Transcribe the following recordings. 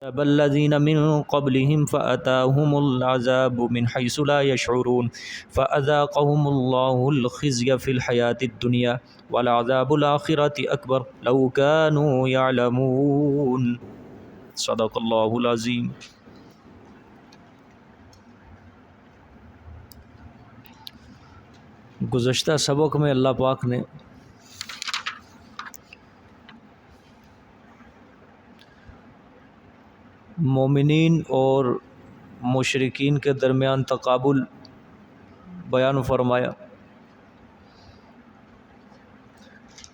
كذب الذين من قبلهم فأتاهم العذاب من حيث لا يشعرون فأذاقهم الله الخزي في الحياة الدنيا والعذاب الآخرة أكبر لو كانوا يعلمون صدق الله العظيم۔ گزشتہ سبق میں اللہ پاک نے مومنین اور مشرکین کے درمیان تقابل بیان فرمایا،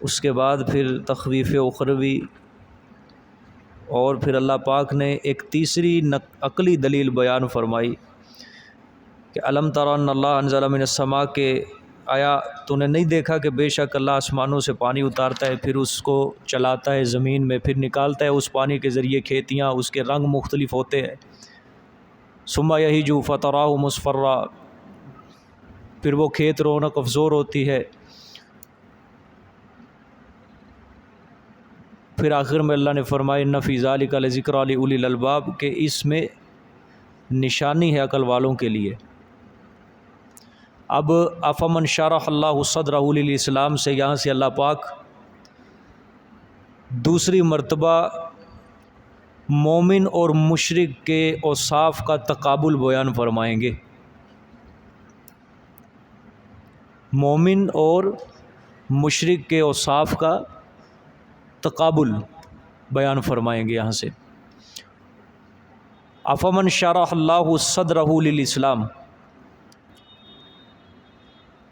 اس کے بعد پھر تخویف اخروی، اور پھر اللہ پاک نے ایک تیسری عقلی دلیل بیان فرمائی کہ الم تر ان اللہ انزل من السماء، کہ آیا تو نے نہیں دیکھا کہ بے شک اللہ آسمانوں سے پانی اتارتا ہے، پھر اس کو چلاتا ہے زمین میں، پھر نکالتا ہے اس پانی کے ذریعے کھیتیاں، اس کے رنگ مختلف ہوتے ہیں، ثم یہیج فتراہ مصفرا، پھر وہ کھیت رونق افزور ہوتی ہے، پھر آخر میں اللہ نے فرمایا ان فی ذلک لذکری لاولی الالباب، کہ اس میں نشانی ہے عقل والوں کے لیے۔ اب افمن شرح اللہ صدرہ للاسلام سے یہاں سے اللہ پاک دوسری مرتبہ مومن اور مشرک کے اوصاف کا تقابل بیان فرمائیں گے۔ مومن اور مشرک کے اوصاف کا تقابل بیان فرمائیں گے یہاں سے۔ افمن شرح اللہ صدرہ للاسلام،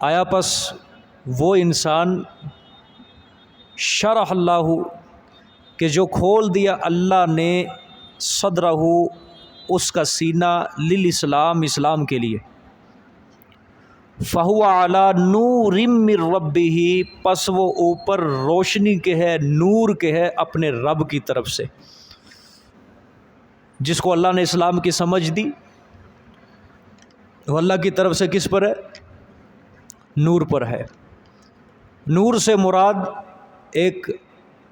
آیا پس وہ انسان شرح اللہ، کہ جو کھول دیا اللہ نے صدرہ، اس کا سینہ، للاسلام، اسلام کے لیے، فہو علی نور من ربہ، پس وہ اوپر روشنی کے ہے، نور کے ہے اپنے رب کی طرف سے۔ جس کو اللہ نے اسلام کی سمجھ دی وہ اللہ کی طرف سے کس پر ہے؟ نور پر ہے۔ نور سے مراد ایک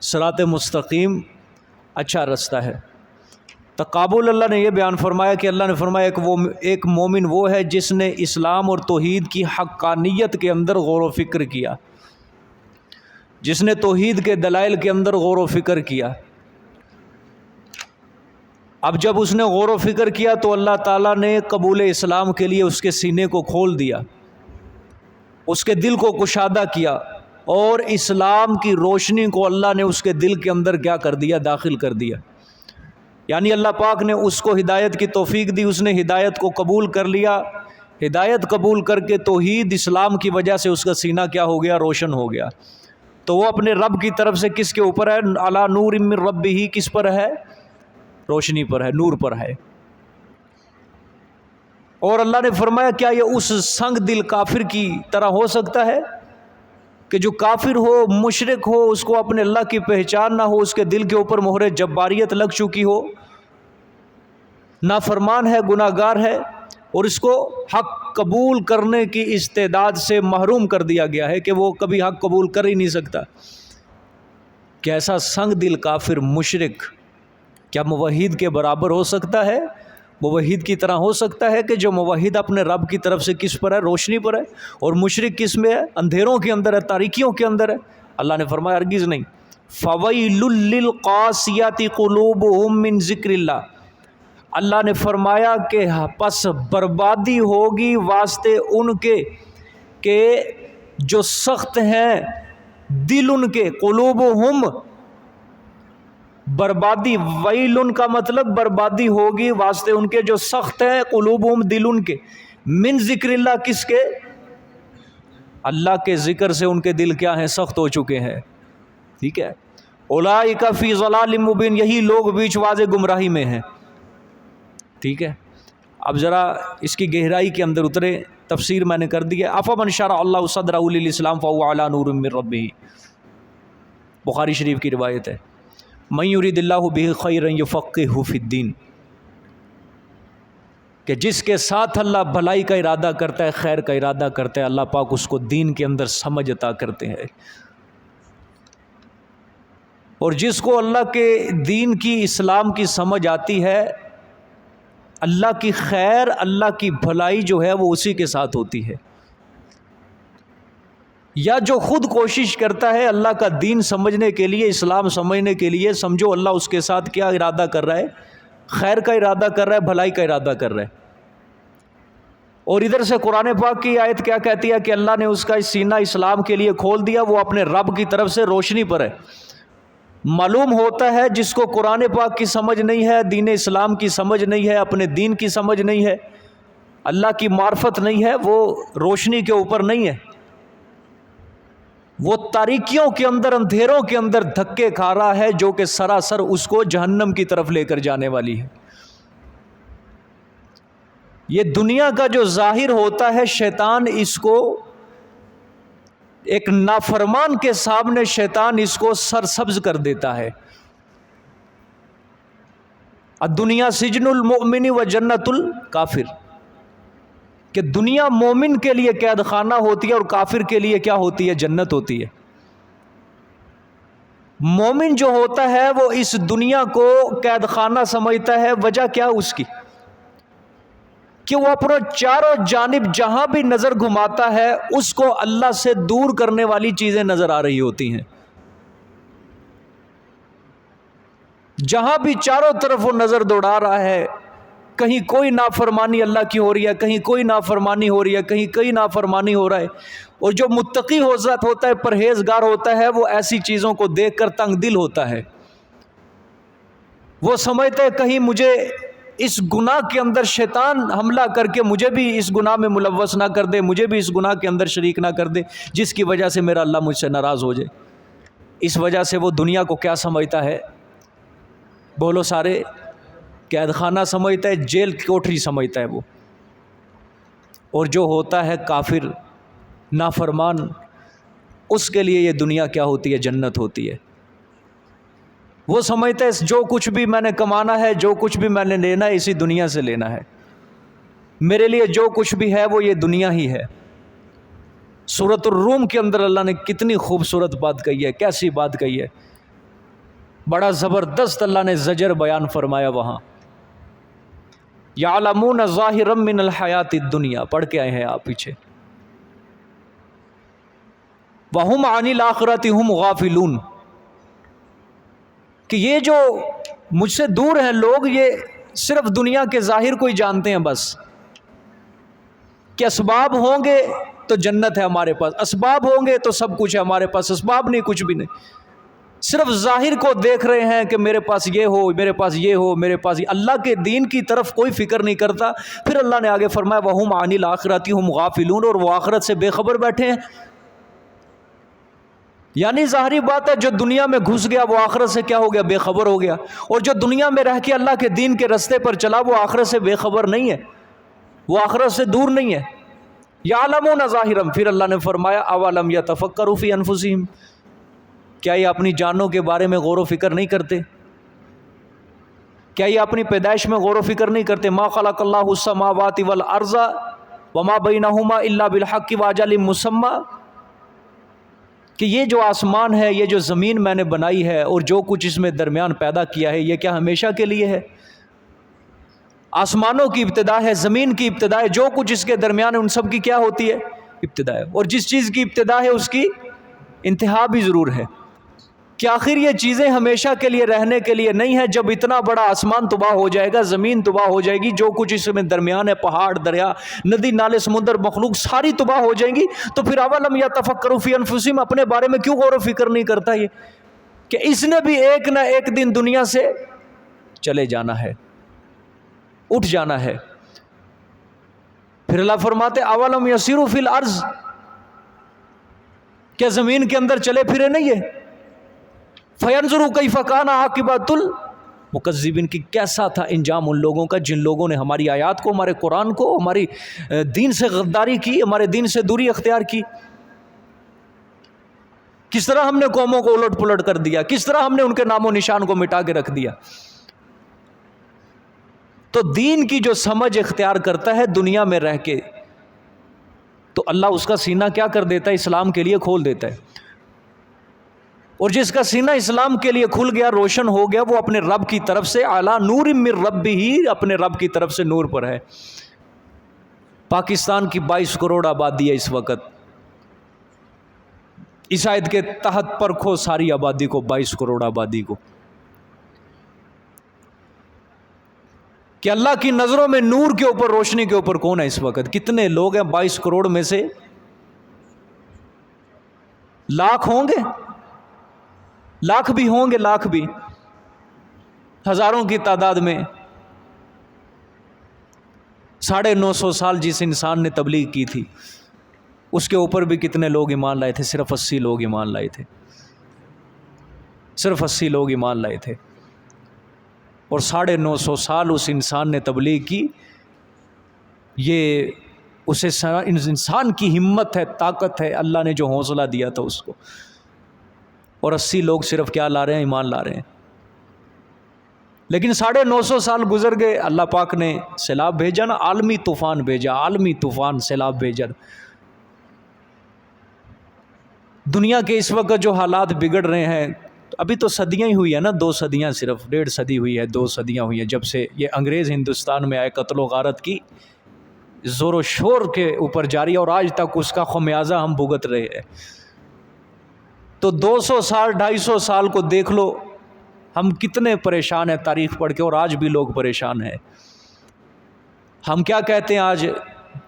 صراط مستقیم، اچھا رستہ ہے۔ تقابل اللہ نے یہ بیان فرمایا کہ اللہ نے فرمایا ایک مومن وہ ہے جس نے اسلام اور توحید کی حقانیت کے اندر غور و فکر کیا، جس نے توحید کے دلائل کے اندر غور و فکر کیا۔ اب جب اس نے غور و فکر کیا تو اللہ تعالیٰ نے قبول اسلام کے لیے اس کے سینے کو کھول دیا، اس کے دل کو کشادہ کیا، اور اسلام کی روشنی کو اللہ نے اس کے دل کے اندر کیا کر دیا؟ داخل کر دیا۔ یعنی اللہ پاک نے اس کو ہدایت کی توفیق دی، اس نے ہدایت کو قبول کر لیا، ہدایت قبول کر کے توحید اسلام کی وجہ سے اس کا سینہ کیا ہو گیا؟ روشن ہو گیا۔ تو وہ اپنے رب کی طرف سے کس کے اوپر ہے؟ علی نور من ربہ، کس پر ہے؟ روشنی پر ہے، نور پر ہے۔ اور اللہ نے فرمایا کیا یہ اس سنگ دل کافر کی طرح ہو سکتا ہے کہ جو کافر ہو، مشرک ہو، اس کو اپنے اللہ کی پہچان نہ ہو، اس کے دل کے اوپر مہر جباریت لگ چکی ہو، نافرمان ہے، گناہ گار ہے، اور اس کو حق قبول کرنے کی استعداد سے محروم کر دیا گیا ہے کہ وہ کبھی حق قبول کر ہی نہیں سکتا؟ کہ ایسا سنگ دل کافر مشرک کیا موحد کے برابر ہو سکتا ہے؟ موحد کی طرح ہو سکتا ہے کہ جو موحد اپنے رب کی طرف سے کس پر ہے؟ روشنی پر ہے، اور مشرک کس میں ہے؟ اندھیروں کے اندر ہے، تاریکیوں کے اندر ہے۔ اللہ نے فرمایا ہرگز نہیں۔ فَوَيْلٌ لِّلْقَاسِيَةِ قُلُوبُهُم مِّن ذِكْرِ اللَّهِ، اللہ نے فرمایا کہ پس بربادی ہوگی واسطے ان کے کہ جو سخت ہیں دل ان کے، قلوبہم، بربادی، ویلن کا مطلب بربادی ہوگی واسطے ان کے جو سخت ہیں، قلوبہم، دل ان کے، من ذکر اللہ، کس کے؟ اللہ کے ذکر سے ان کے دل کیا ہیں؟ سخت ہو چکے ہیں۔ ٹھیک ہے، اولئک فی ضلال مبین، یہی لوگ بیچ واضح گمراہی میں ہیں۔ ٹھیک ہے، اب ذرا اس کی گہرائی کے اندر اترے، تفسیر میں نے کر دی ہے۔ افمن شرح اللہ صدرہ للاسلام فہو علی نور من ربہ، بخاری شریف کی روایت ہے۔ من یرید اللہ بہ خیرا یفقہہ فی الدین، کہ جس کے ساتھ اللہ بھلائی کا ارادہ کرتا ہے، خیر کا ارادہ کرتا ہے، اللہ پاک اس کو دین کے اندر سمجھ عطا کرتے ہیں۔ اور جس کو اللہ کے دین کی اسلام کی سمجھ آتی ہے، اللہ کی خیر، اللہ کی بھلائی جو ہے وہ اسی کے ساتھ ہوتی ہے۔ یا جو خود کوشش کرتا ہے اللہ کا دین سمجھنے کے لیے، اسلام سمجھنے کے لیے، سمجھو اللہ اس کے ساتھ کیا ارادہ کر رہا ہے، خیر کا ارادہ کر رہا ہے، بھلائی کا ارادہ کر رہا ہے۔ اور ادھر سے قرآن پاک کی آیت کیا کہتی ہے کہ اللہ نے اس کا سینہ اسلام کے لیے کھول دیا، وہ اپنے رب کی طرف سے روشنی پر ہے۔ معلوم ہوتا ہے جس کو قرآن پاک کی سمجھ نہیں ہے، دین اسلام کی سمجھ نہیں ہے، اپنے دین کی سمجھ نہیں ہے، اللہ کی معرفت نہیں ہے، وہ روشنی کے اوپر نہیں ہے، وہ تاریکیوں کے اندر، اندھیروں کے اندر دھکے کھا رہا ہے، جو کہ سراسر اس کو جہنم کی طرف لے کر جانے والی ہے۔ یہ دنیا کا جو ظاہر ہوتا ہے، شیطان اس کو ایک نافرمان کے سامنے شیطان اس کو سرسبز کر دیتا ہے۔ الدنیا سجن المؤمن و جنت الکافر، کہ دنیا مومن کے لیے قید خانہ ہوتی ہے اور کافر کے لیے کیا ہوتی ہے؟ جنت ہوتی ہے۔ مومن جو ہوتا ہے وہ اس دنیا کو قید خانہ سمجھتا ہے، وجہ کیا اس کی؟ کہ وہ اپنے چاروں جانب جہاں بھی نظر گھماتا ہے اس کو اللہ سے دور کرنے والی چیزیں نظر آ رہی ہوتی ہیں۔ جہاں بھی چاروں طرف وہ نظر دوڑا رہا ہے، کہیں کوئی نافرمانی اللہ کی ہو رہی ہے، کہیں کوئی نافرمانی ہو رہی ہے، کہیں کوئی نافرمانی ہو رہا ہے۔ اور جو متقی ہوتا ہے، پرہیزگار ہوتا ہے، وہ ایسی چیزوں کو دیکھ کر تنگ دل ہوتا ہے۔ وہ سمجھتا ہے کہیں مجھے اس گناہ کے اندر شیطان حملہ کر کے مجھے بھی اس گناہ میں ملوث نہ کر دے، مجھے بھی اس گناہ کے اندر شریک نہ کر دے، جس کی وجہ سے میرا اللہ مجھ سے ناراض ہو جائے۔ اس وجہ سے وہ دنیا کو کیا سمجھتا ہے؟ بولو سارے، قید خانہ سمجھتا ہے، جیل کی کوٹری سمجھتا ہے وہ۔ اور جو ہوتا ہے کافر، نافرمان، اس کے لیے یہ دنیا کیا ہوتی ہے؟ جنت ہوتی ہے۔ وہ سمجھتا ہے جو کچھ بھی میں نے کمانا ہے، جو کچھ بھی میں نے لینا ہے، اسی دنیا سے لینا ہے، میرے لیے جو کچھ بھی ہے وہ یہ دنیا ہی ہے۔ سورۃ الروم کے اندر اللہ نے کتنی خوبصورت بات کہی ہے، کیسی بات کہی ہے، بڑا زبردست اللہ نے زجر بیان فرمایا وہاں۔ یعلمون ظاہرا من الحیات الدنیا، پڑھ کے آئے ہیں آپ پیچھے، وہم عن الآخرۃ ہم غافلون، کہ یہ جو مجھ سے دور ہیں لوگ، یہ صرف دنیا کے ظاہر کو ہی جانتے ہیں بس، کہ اسباب ہوں گے تو جنت ہے ہمارے پاس، اسباب ہوں گے تو سب کچھ ہے ہمارے پاس، اسباب نہیں کچھ بھی نہیں، صرف ظاہر کو دیکھ رہے ہیں کہ میرے پاس یہ ہو، میرے پاس یہ ہو، میرے پاس یہ، اللہ کے دین کی طرف کوئی فکر نہیں کرتا۔ پھر اللہ نے آگے فرمایا وَهُمْ عَنِ الْآخِرَةِ هُمْ غَافِلُونَ، اور وہ آخرت سے بے خبر بیٹھے ہیں۔ یعنی ظاہری بات ہے، جو دنیا میں گھس گیا وہ آخرت سے کیا ہو گیا؟ بے خبر ہو گیا، اور جو دنیا میں رہ کے اللہ کے دین کے رستے پر چلا وہ آخرت سے بے خبر نہیں ہے، وہ آخرت سے دور نہیں ہے۔ یعلمون ظاہرا، پھر اللہ نے فرمایا اولم یتفکروا فی انفسہم، کیا یہ اپنی جانوں کے بارے میں غور و فکر نہیں کرتے؟ کیا یہ اپنی پیدائش میں غور و فکر نہیں کرتے؟ ما خلق اللہ السماوات والارض وما بینہما الا بالحق واجل مسمى، کہ یہ جو آسمان ہے، یہ جو زمین میں نے بنائی ہے، اور جو کچھ اس میں درمیان پیدا کیا ہے، یہ کیا ہمیشہ کے لیے ہے؟ آسمانوں کی ابتدا ہے، زمین کی ابتدا ہے، جو کچھ اس کے درمیان ہے ان سب کی کیا ہوتی ہے؟ ابتدا ہے۔ اور جس چیز کی ابتدا ہے اس کی انتہا بھی ضرور ہے، کہ آخر یہ چیزیں ہمیشہ کے لیے رہنے کے لیے نہیں ہے۔ جب اتنا بڑا آسمان تباہ ہو جائے گا، زمین تباہ ہو جائے گی، جو کچھ اس میں درمیان ہے، پہاڑ، دریا، ندی، نالے، سمندر، مخلوق ساری تباہ ہو جائیں گی، تو پھر اولم یتفکروا فی انفسہم، اپنے بارے میں کیوں غور و فکر نہیں کرتا یہ کہ اس نے بھی ایک نہ ایک دن دنیا سے چلے جانا ہے، اٹھ جانا ہے۔ پھر اللہ فرماتے اولم یسیروا فی الارض، کیا زمین کے اندر چلے پھرے نہیں ہے؟ فینظروا کیف کان عاقبۃ المکذبین، کی کیسا تھا انجام ان لوگوں کا جن لوگوں نے ہماری آیات کو، ہمارے قرآن کو، ہماری دین سے غداری کی، ہمارے دین سے دوری اختیار کی۔ کس طرح ہم نے قوموں کو الٹ پلٹ کر دیا، کس طرح ہم نے ان کے نام و نشان کو مٹا کے رکھ دیا۔ تو دین کی جو سمجھ اختیار کرتا ہے دنیا میں رہ کے، تو اللہ اس کا سینہ کیا کر دیتا ہے؟ اسلام کے لیے کھول دیتا ہے۔ اور جس کا سینہ اسلام کے لیے کھل گیا، روشن ہو گیا، وہ اپنے رب کی طرف سے اعلیٰ نور من ربہ ہی، اپنے رب کی طرف سے نور پر ہے۔ پاکستان کی 22 کروڑ آبادی ہے اس وقت، اس آیت کے تحت پرکھو ساری آبادی کو، 22 کروڑ آبادی کو، کہ اللہ کی نظروں میں نور کے اوپر، روشنی کے اوپر کون ہے اس وقت؟ کتنے لوگ ہیں 22 کروڑ میں سے؟ لاکھ ہوں گے، لاکھ بھی ہوں گے، لاکھ بھی، ہزاروں کی تعداد میں۔ 950 سال جس انسان نے تبلیغ کی تھی، اس کے اوپر بھی کتنے لوگ ایمان لائے تھے؟ صرف 80 لوگ ایمان لائے تھے، صرف 80 لوگ ایمان لائے تھے۔ اور 950 سال اس انسان نے تبلیغ کی، یہ اسے انسان کی ہمت ہے، طاقت ہے، اللہ نے جو حوصلہ دیا تھا اس کو۔ اور 80 لوگ صرف کیا لا رہے ہیں؟ ایمان لا رہے ہیں۔ لیکن 950 سال گزر گئے، اللہ پاک نے سیلاب بھیجا نا، عالمی طوفان بھیجا، عالمی طوفان، سیلاب بھیجا۔ دنیا کے اس وقت جو حالات بگڑ رہے ہیں، ابھی تو صدیاں ہی ہوئی ہے نا، 2 صدیاں، صرف 1.5 صدی ہوئی ہے، 2 صدیاں ہوئی ہیں جب سے یہ انگریز ہندوستان میں آئے، قتل و غارت کی زور و شور کے اوپر جاری ہے، اور آج تک اس کا خمیازہ ہم بھگت رہے ہیں۔ تو 200 سال 250 سال کو دیکھ لو، ہم کتنے پریشان ہیں تاریخ پڑھ کے، اور آج بھی لوگ پریشان ہیں۔ ہم کیا کہتے ہیں آج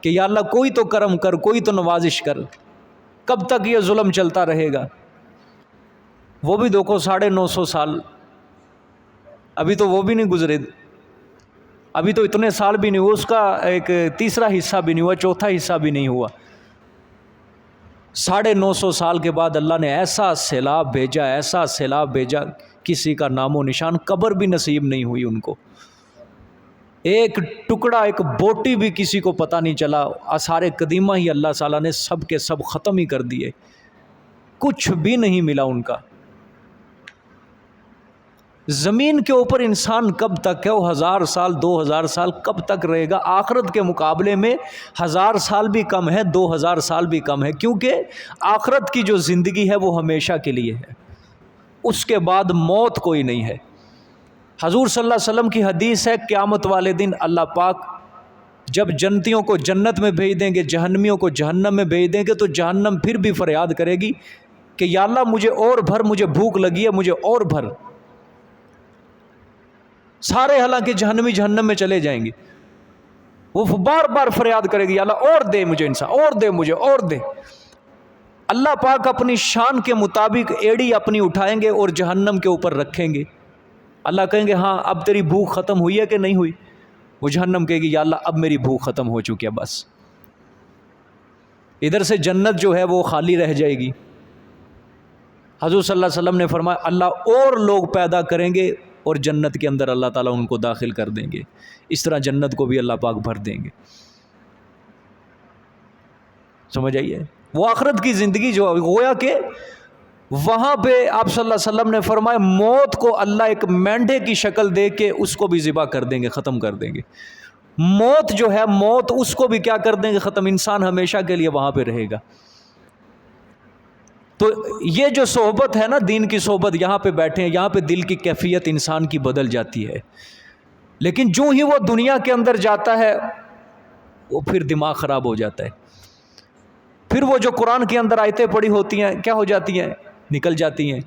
کہ یا اللہ کوئی تو کرم کر، کوئی تو نوازش کر، کب تک یہ ظلم چلتا رہے گا؟ وہ بھی دیکھو 950 سال، ابھی تو وہ بھی نہیں گزرے، ابھی تو اتنے سال بھی نہیں ہوئے، اس کا ایک تیسرا حصہ بھی نہیں ہوا، چوتھا حصہ بھی نہیں ہوا۔ 950 سال کے بعد اللہ نے ایسا سیلاب بھیجا، ایسا سیلاب بھیجا، کسی کا نام و نشان، قبر بھی نصیب نہیں ہوئی ان کو، ایک ٹکڑا، ایک بوٹی بھی کسی کو پتہ نہیں چلا۔ آثار قدیمہ ہی اللہ تعالیٰ نے سب کے سب ختم ہی کر دیے، کچھ بھی نہیں ملا ان کا۔ زمین کے اوپر انسان کب تک ہے؟ وہ 1000 سال 2000 سال کب تک رہے گا؟ آخرت کے مقابلے میں 1000 سال بھی کم ہے، 2000 سال بھی کم ہے، کیونکہ آخرت کی جو زندگی ہے وہ ہمیشہ کے لیے ہے، اس کے بعد موت کوئی نہیں ہے۔ حضور صلی اللہ علیہ وسلم کی حدیث ہے، قیامت والے دن اللہ پاک جب جنتیوں کو جنت میں بھیج دیں گے، جہنمیوں کو جہنم میں بھیج دیں گے، تو جہنم پھر بھی فریاد کرے گی کہ یا اللہ مجھے اور بھر، مجھے بھوک لگی ہے، مجھے اور بھر۔ سارے حالانکہ جہنمی جہنم میں چلے جائیں گے، وہ بار بار فریاد کرے گی یا اللہ اور دے مجھے، انسان اور دے مجھے، اور دے۔ اللہ پاک اپنی شان کے مطابق ایڑی اپنی اٹھائیں گے اور جہنم کے اوپر رکھیں گے۔ اللہ کہیں گے ہاں اب تیری بھوک ختم ہوئی ہے کہ نہیں ہوئی؟ وہ جہنم کہے گی یا اللہ اب میری بھوک ختم ہو چکی ہے، بس۔ ادھر سے جنت جو ہے وہ خالی رہ جائے گی۔ حضور صلی اللہ علیہ وسلم نے فرمایا اللہ اور لوگ پیدا کریں گے اور جنت کے اندر اللہ تعالیٰ ان کو داخل کر دیں گے، اس طرح جنت کو بھی اللہ پاک بھر دیں گے۔ سمجھ آئیے؟ وہ آخرت کی زندگی جو گویا کہ وہاں پہ آپ صلی اللہ علیہ وسلم نے فرمایا موت کو اللہ ایک مینڈے کی شکل دے کے اس کو بھی ذبح کر دیں گے، ختم کر دیں گے۔ موت جو ہے، موت اس کو بھی کیا کر دیں گے؟ ختم۔ انسان ہمیشہ کے لیے وہاں پہ رہے گا۔ تو یہ جو صحبت ہے نا، دین کی صحبت، یہاں پہ بیٹھے ہیں، یہاں پہ دل کی کیفیت انسان کی بدل جاتی ہے، لیکن جو ہی وہ دنیا کے اندر جاتا ہے وہ پھر دماغ خراب ہو جاتا ہے، پھر وہ جو قرآن کے اندر آیتیں پڑھی ہوتی ہیں کیا ہو جاتی ہیں؟ نکل جاتی ہیں۔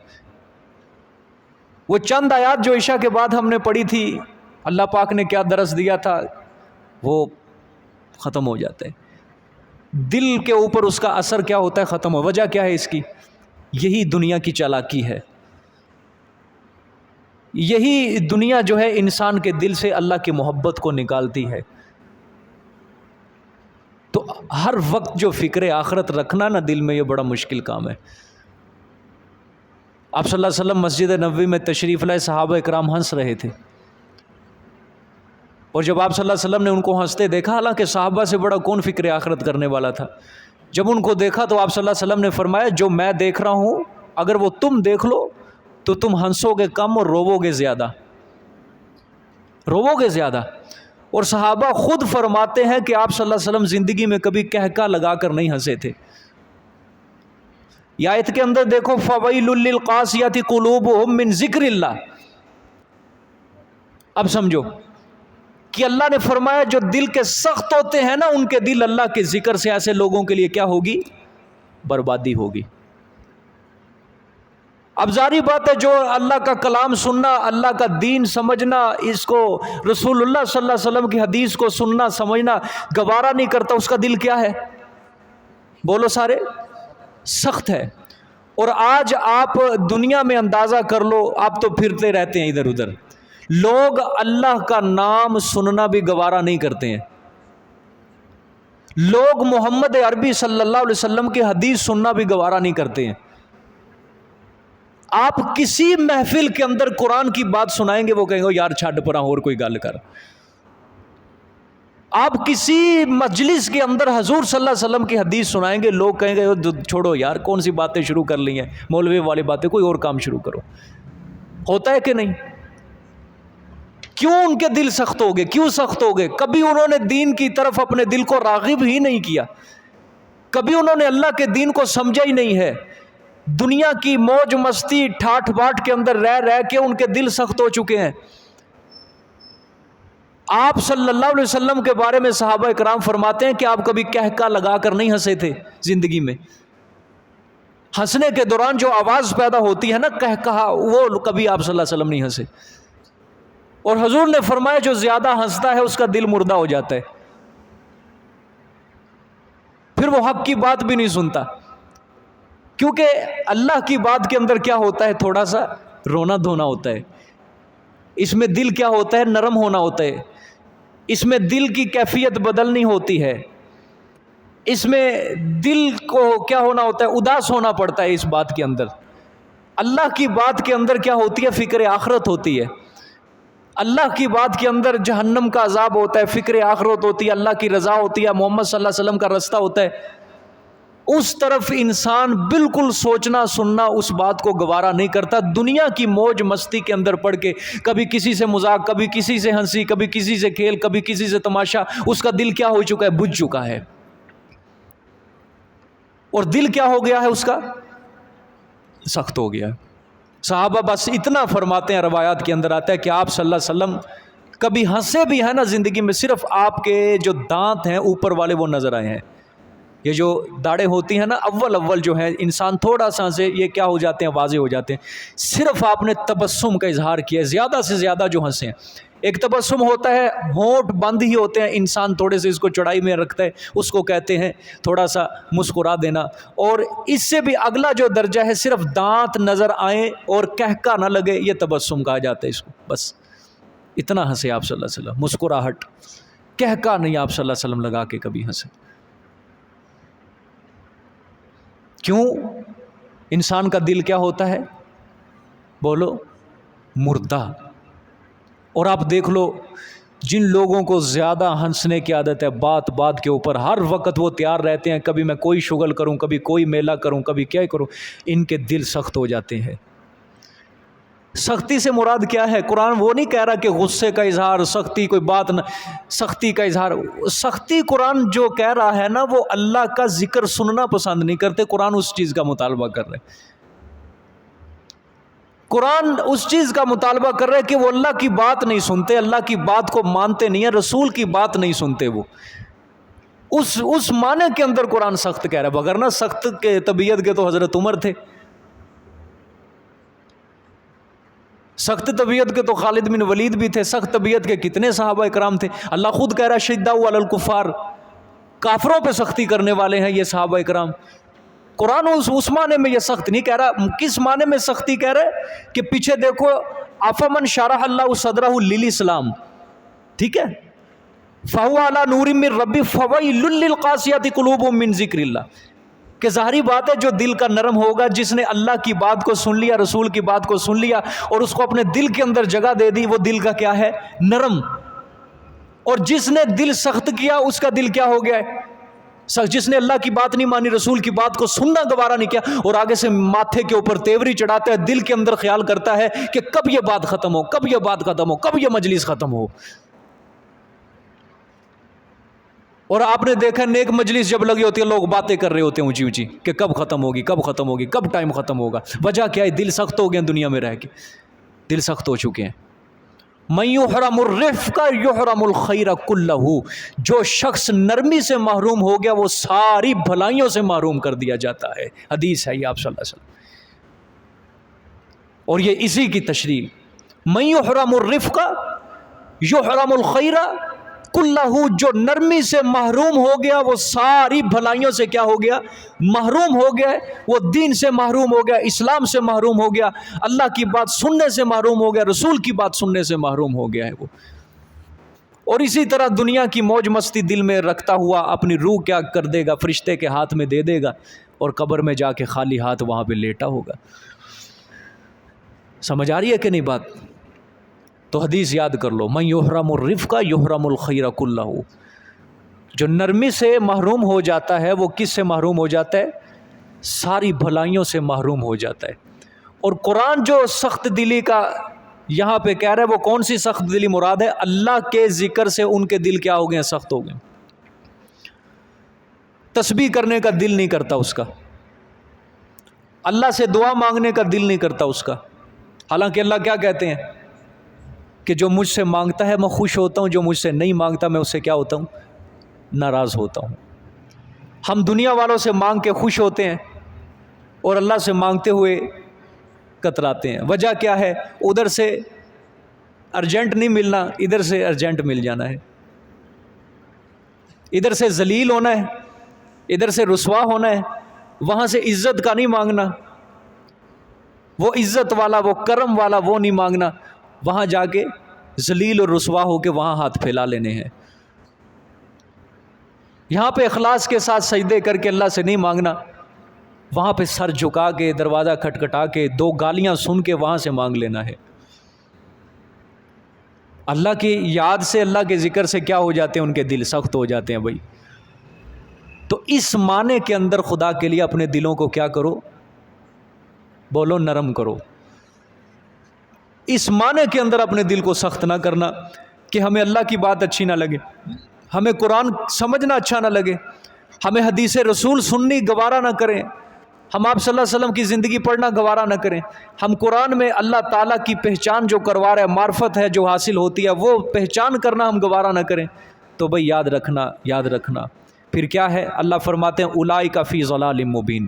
وہ چند آیات جو عشاء کے بعد ہم نے پڑھی تھی، اللہ پاک نے کیا درس دیا تھا، وہ ختم ہو جاتا ہے، دل کے اوپر اس کا اثر کیا ہوتا ہے؟ ختم ہو۔ وجہ کیا ہے اس کی؟ یہی دنیا کی چالاکی ہے، یہی دنیا جو ہے انسان کے دل سے اللہ کی محبت کو نکالتی ہے۔ تو ہر وقت جو فکر آخرت رکھنا نا دل میں، یہ بڑا مشکل کام ہے۔ آپ صلی اللہ علیہ وسلم مسجد نبوی میں تشریف لائے، صحابہ اکرام ہنس رہے تھے، اور جب آپ صلی اللہ علیہ وسلم نے ان کو ہنستے دیکھا، حالانکہ صحابہ سے بڑا کون فکر آخرت کرنے والا تھا، جب ان کو دیکھا تو آپ صلی اللہ علیہ وسلم نے فرمایا جو میں دیکھ رہا ہوں اگر وہ تم دیکھ لو تو تم ہنسو گے کم اور روو گے زیادہ، روو گے زیادہ۔ اور صحابہ خود فرماتے ہیں کہ آپ صلی اللہ علیہ وسلم زندگی میں کبھی کہکا لگا کر نہیں ہنسے تھے، یہ آیت کے اندر دیکھو فویل للقاسیۃ قلوبہم من ذکر اللہ. اب سمجھو کہ اللہ نے فرمایا جو دل کے سخت ہوتے ہیں نا ان کے دل اللہ کے ذکر سے، ایسے لوگوں کے لیے کیا ہوگی؟ بربادی ہوگی. اب ظاہری بات ہے جو اللہ کا کلام سننا، اللہ کا دین سمجھنا، اس کو رسول اللہ صلی اللہ علیہ وسلم کی حدیث کو سننا سمجھنا گوارا نہیں کرتا، اس کا دل کیا ہے؟ بولو سارے، سخت ہے. اور آج آپ دنیا میں اندازہ کر لو، آپ تو پھرتے رہتے ہیں ادھر ادھر، لوگ اللہ کا نام سننا بھی گوارا نہیں کرتے ہیں. لوگ محمد عربی صلی اللہ علیہ وسلم کی حدیث سننا بھی گوارا نہیں کرتے ہیں. آپ کسی محفل کے اندر قرآن کی بات سنائیں گے وہ کہیں گے یار چھڈ پرا اور کوئی گل کر. آپ کسی مجلس کے اندر حضور صلی اللہ علیہ وسلم کی حدیث سنائیں گے، لوگ کہیں گے چھوڑو یار کون سی باتیں شروع کر لی ہیں، مولوی والی باتیں، کوئی اور کام شروع کرو. ہوتا ہے کہ نہیں؟ کیوں ان کے دل سخت ہو گئے؟ کیوں سخت ہو گئے؟ کبھی انہوں نے دین کی طرف اپنے دل کو راغب ہی نہیں کیا، کبھی انہوں نے اللہ کے دین کو سمجھا ہی نہیں ہے. دنیا کی موج مستی ٹھاٹ باٹ کے اندر رہ رہ کے ان کے دل سخت ہو چکے ہیں. آپ صلی اللہ علیہ وسلم کے بارے میں صحابہ کرام فرماتے ہیں کہ آپ کبھی کہکا لگا کر نہیں ہنسے تھے زندگی میں. ہنسنے کے دوران جو آواز پیدا ہوتی ہے نا کہکہا، وہ کبھی آپ صلی اللہ علیہ وسلم نہیں ہنسے. اور حضور نے فرمایا جو زیادہ ہنستا ہے اس کا دل مردہ ہو جاتا ہے، پھر وہ حق کی بات بھی نہیں سنتا. کیونکہ اللہ کی بات کے اندر کیا ہوتا ہے؟ تھوڑا سا رونا دھونا ہوتا ہے. اس میں دل کیا ہوتا ہے؟ نرم ہونا ہوتا ہے. اس میں دل کی کیفیت بدلنی ہوتی ہے. اس میں دل کو کیا ہونا ہوتا ہے؟ اداس ہونا پڑتا ہے. اس بات کے اندر اللہ کی بات کے اندر کیا ہوتی ہے؟ فکر آخرت ہوتی ہے. اللہ کی بات کے اندر جہنم کا عذاب ہوتا ہے، فکر آخرت ہوتی ہے، اللہ کی رضا ہوتی ہے، محمد صلی اللہ علیہ وسلم کا رستہ ہوتا ہے. اس طرف انسان بالکل سوچنا سننا اس بات کو گوارا نہیں کرتا. دنیا کی موج مستی کے اندر پڑ کے کبھی کسی سے مذاق، کبھی کسی سے ہنسی، کبھی کسی سے کھیل، کبھی کسی سے تماشا، اس کا دل کیا ہو چکا ہے؟ بجھ چکا ہے. اور دل کیا ہو گیا ہے اس کا؟ سخت ہو گیا. صحابہ بس اتنا فرماتے ہیں، روایات کے اندر آتا ہے کہ آپ صلی اللہ علیہ وسلم کبھی ہنسے بھی ہیں نا زندگی میں، صرف آپ کے جو دانت ہیں اوپر والے وہ نظر آئے ہیں. یہ جو داڑھیں ہوتی ہیں نا اول جو ہے انسان تھوڑا سا سے یہ کیا ہو جاتے ہیں؟ واضح ہو جاتے ہیں. صرف آپ نے تبسم کا اظہار کیا ہے، زیادہ سے زیادہ جو ہنسے ہیں. ایک تبسم ہوتا ہے، ہونٹ بند ہی ہوتے ہیں، انسان تھوڑے سے اس کو چڑھائی میں رکھتا ہے، اس کو کہتے ہیں تھوڑا سا مسکرا دینا. اور اس سے بھی اگلا جو درجہ ہے صرف دانت نظر آئیں اور کہکا نہ لگے، یہ تبسم کہا جاتا ہے اس کو. بس اتنا ہنسے آپ صلی اللہ علیہ وسلم، مسکراہٹ، کہکا نہیں آپ صلی اللہ علیہ وسلم لگا کے کبھی ہنسے. کیوں؟ انسان کا دل کیا ہوتا ہے؟ بولو، مردہ. اور آپ دیکھ لو جن لوگوں کو زیادہ ہنسنے کی عادت ہے، بات بات کے اوپر ہر وقت وہ تیار رہتے ہیں، کبھی میں کوئی شغل کروں، کبھی کوئی میلہ کروں، کبھی کیا کروں، ان کے دل سخت ہو جاتے ہیں. سختی سے مراد کیا ہے؟ قرآن وہ نہیں کہہ رہا کہ غصے کا اظہار، سختی کوئی بات نہ، سختی کا اظہار. سختی قرآن جو کہہ رہا ہے نا وہ اللہ کا ذکر سننا پسند نہیں کرتے، قرآن اس چیز کا مطالبہ کر رہے. قرآن اس چیز کا مطالبہ کر رہے کہ وہ اللہ کی بات نہیں سنتے، اللہ کی بات کو مانتے نہیں ہیں، رسول کی بات نہیں سنتے. وہ اس معنی کے اندر قرآن سخت کہہ رہا ہے. وگرنہ سخت کے طبیعت کے تو حضرت عمر تھے، سخت طبیعت کے تو خالد بن ولید بھی تھے، سخت طبیعت کے کتنے صحابہ کرام تھے. اللہ خود کہہ رہا ہے شداء علی الکفار، کافروں پہ سختی کرنے والے ہیں یہ صحابہ کرام. قرآن اس معنی میں یہ سخت نہیں کہہ رہا. کس معنی میں سختی کہہ رہا ہے کہ پیچھے دیکھو افمن شرح اللہ صدرہ للاسلام، ٹھیک ہے، فہو علی نور من ربی فویل للقاسیۃ قلوبہم من ذکر اللہ. کہ ظاہری بات ہے جو دل کا نرم ہوگا، جس نے اللہ کی بات کو سن لیا، رسول کی بات کو سن لیا اور اس کو اپنے دل کے اندر جگہ دے دی، وہ دل کا کیا ہے؟ نرم. اور جس نے دل سخت کیا اس کا دل کیا ہو گیا ہے؟ جس نے اللہ کی بات نہیں مانی، رسول کی بات کو سننا گوارا نہیں کیا اور آگے سے ماتھے کے اوپر تیوری چڑھاتا ہے، دل کے اندر خیال کرتا ہے کہ کب یہ بات ختم ہو، کب یہ بات ختم ہو، کب یہ مجلس ختم ہو. اور آپ نے دیکھا نیک مجلس جب لگی ہوتی ہے لوگ باتیں کر رہے ہوتے ہیں اونچی اونچی کہ کب ختم ہوگی، کب ختم ہوگی، کب ٹائم ختم ہوگا. وجہ کیا ہے؟ دل سخت ہو گئے ہیں دنیا میں رہ کے، دل سخت ہو چکے ہیں. من یحرم الرفق یحرم الخیر کلہ، جو شخص نرمی سے محروم ہو گیا وہ ساری بھلائیوں سے محروم کر دیا جاتا ہے. حدیث ہے یہ آپ صلی اللہ علیہ وسلم، اور یہ اسی کی تشریح. من یحرم الرفق یحرم الخیر کلہ، جو نرمی سے محروم ہو گیا وہ ساری بھلائیوں سے کیا ہو گیا؟ محروم ہو گیا. وہ دین سے محروم ہو گیا، اسلام سے محروم ہو گیا، اللہ کی بات سننے سے محروم ہو گیا، رسول کی بات سننے سے محروم ہو گیا ہے وہ. اور اسی طرح دنیا کی موج مستی دل میں رکھتا ہوا اپنی روح کیا کر دے گا؟ فرشتے کے ہاتھ میں دے دے گا اور قبر میں جا کے خالی ہاتھ وہاں پہ لیٹا ہوگا. سمجھ آ رہی ہے کہ نہیں بات؟ تو حدیث یاد کر لو، من یحرم الرفق یحرم الخیر کلہ، جو نرمی سے محروم ہو جاتا ہے وہ کس سے محروم ہو جاتا ہے؟ ساری بھلائیوں سے محروم ہو جاتا ہے. اور قرآن جو سخت دلی کا یہاں پہ کہہ رہا ہے وہ کون سی سخت دلی مراد ہے؟ اللہ کے ذکر سے ان کے دل کیا ہو گئے ہیں؟ سخت ہو گئے. تسبیح کرنے کا دل نہیں کرتا اس کا، اللہ سے دعا مانگنے کا دل نہیں کرتا اس کا. حالانکہ اللہ کیا کہتے ہیں کہ جو مجھ سے مانگتا ہے میں خوش ہوتا ہوں، جو مجھ سے نہیں مانگتا میں اس سے کیا ہوتا ہوں؟ ناراض ہوتا ہوں. ہم دنیا والوں سے مانگ کے خوش ہوتے ہیں اور اللہ سے مانگتے ہوئے کتراتے ہیں. وجہ کیا ہے؟ ادھر سے ارجنٹ نہیں ملنا، ادھر سے ارجنٹ مل جانا ہے. ادھر سے ذلیل ہونا ہے، ادھر سے رسوا ہونا ہے. وہاں سے عزت کا نہیں مانگنا، وہ عزت والا، وہ کرم والا وہ نہیں مانگنا. وہاں جا کے ذلیل اور رسوا ہو کے وہاں ہاتھ پھیلا لینے ہیں. یہاں پہ اخلاص کے ساتھ سجدے کر کے اللہ سے نہیں مانگنا، وہاں پہ سر جھکا کے دروازہ کھٹکھٹا کے دو گالیاں سن کے وہاں سے مانگ لینا ہے. اللہ کی یاد سے، اللہ کے ذکر سے کیا ہو جاتے ہیں؟ ان کے دل سخت ہو جاتے ہیں بھائی. تو اس معنی کے اندر خدا کے لیے اپنے دلوں کو کیا کرو؟ بولو نرم کرو. اس معنی کے اندر اپنے دل کو سخت نہ کرنا کہ ہمیں اللہ کی بات اچھی نہ لگے، ہمیں قرآن سمجھنا اچھا نہ لگے، ہمیں حدیث رسول سننی گوارا نہ کریں، ہم آپ صلی اللہ علیہ وسلم کی زندگی پڑھنا گوارا نہ کریں، ہم قرآن میں اللہ تعالیٰ کی پہچان جو کروا رہے ہیں، معرفت ہے جو حاصل ہوتی ہے وہ پہچان کرنا ہم گوارا نہ کریں. تو بھئی یاد رکھنا، یاد رکھنا. پھر کیا ہے؟ اللہ فرماتے ہیں اولئک فی ضلال مبین.